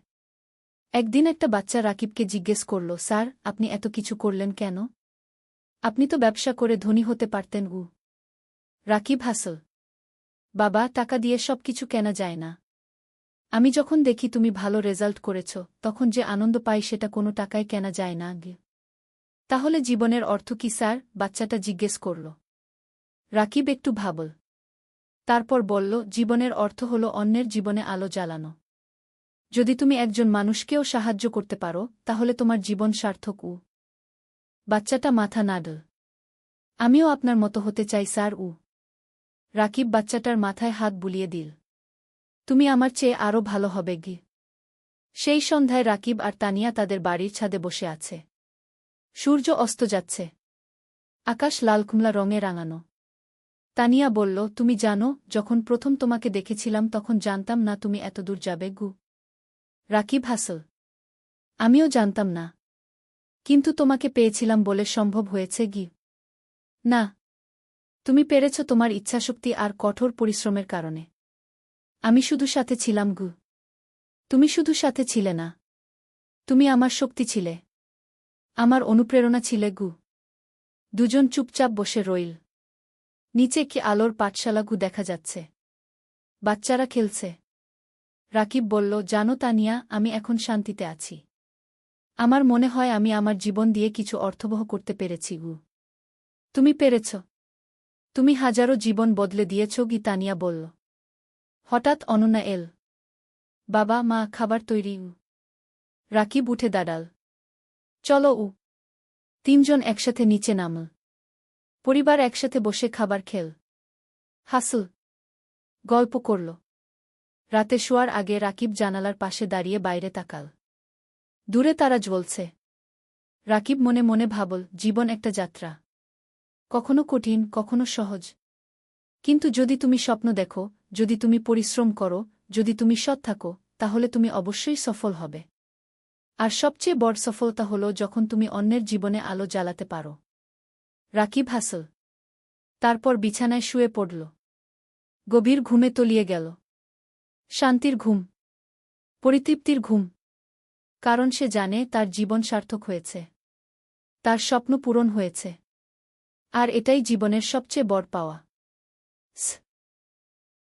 একদিন একটা বাচ্চা রাকিবকে জিজ্ঞেস করল, স্যার, আপনি এত কিছু করলেন কেন? আপনি তো ব্যবসা করে ধনী হতে পারতেন। রাকিব হাসল। বাবা, টাকা দিয়ে সব কিছু কেনা যায় না। আমি যখন দেখি তুমি ভালো রেজাল্ট করেছ, তখন যে আনন্দ পাই সেটা কোনো টাকায় কেনা যায় না। তাহলে জীবনের অর্থ কি স্যার? বাচ্চাটা জিজ্ঞেস করল। রাকিব একটু ভাবল। তারপর বলল, জীবনের অর্থ হল অন্যের জীবনে আলো জ্বালানো। যদি তুমি একজন মানুষকেও সাহায্য করতে পারো, তাহলে তোমার জীবন সার্থক। বাচ্চাটা মাথা নাড়ল। আমিও আপনার মতো হতে চাই স্যার। রাকিব বাচ্চাটার মাথায় হাত বুলিয়ে দিল। তুমি আমার চেয়ে আরও ভালো হবে। সেই সন্ধ্যায় রাকিব আর তানিয়া তাদের বাড়ির ছাদে বসে আছে। সূর্য অস্ত যাচ্ছে। আকাশ লাল কুমলা রঙে রাঙানো। তানিয়া বলল, তুমি জানো, যখন প্রথম তোমাকে দেখেছিলাম তখন জানতাম না তুমি এত দূর যাবে। রাকিব হাসল। আমিও জানতাম না। কিন্তু তোমাকে পেয়েছিলাম বলে সম্ভব হয়েছে। না। তুমি পেরেছ তোমার ইচ্ছাশক্তি আর কঠোর পরিশ্রমের কারণে। আমি শুধু সাথে ছিলাম। তুমি শুধু সাথে ছিলে না। তুমি আমার শক্তি ছিলে। আমার অনুপ্রেরণা ছিলে। দুজন চুপচাপ বসে রইল। নিচে কি আলোর পাঠশালা দেখা যাচ্ছে। বাচ্চারা খেলছে। রাকিব বলল, জানো তানিয়া, আমি এখন শান্তিতে আছি। আমার মনে হয় আমি আমার জীবন দিয়ে কিছু অর্থবহ করতে পেরেছি। তুমি পেরেছ। তুমি হাজারো জীবন বদলে দিয়েছ। তানিয়া বলল। হঠাৎ অনন্যা এল। বাবা, মা, খাবার তৈরি। রাকিব উঠে দাঁড়াল। চলো। 3 জন একসাথে নিচে নামল। পরিবার একসাথে বসে খাবার খেল। হাসল। গল্প করল। রাতে শোয়ার আগে রাকিব জানালার পাশে দাঁড়িয়ে বাইরে তাকাল। দূরে তারা জ্বলছে। রাকিব মনে মনে ভাবল, জীবন একটা যাত্রা, কখনো কঠিন, কখনো সহজ। কিন্তু যদি তুমি স্বপ্ন দেখো, যদি তুমি পরিশ্রম করো, যদি তুমি সৎ থাকো, তাহলে তুমি অবশ্যই সফল হবে। আর সবচেয়ে বড় সফলতা হল যখন তুমি অন্যের জীবনে আলো জ্বালাতে পারো। রাকিব হাসল। তারপর বিছানায় শুয়ে পড়ল। গভীর ঘুমে তলিয়ে গেল। শান্তির ঘুম, পরিতৃপ্তির ঘুম। কারণ সে জানে তার জীবন সার্থক হয়েছে, তার স্বপ্ন পূরণ হয়েছে। আর এটাই জীবনের সবচেয়ে বড় পাওয়া।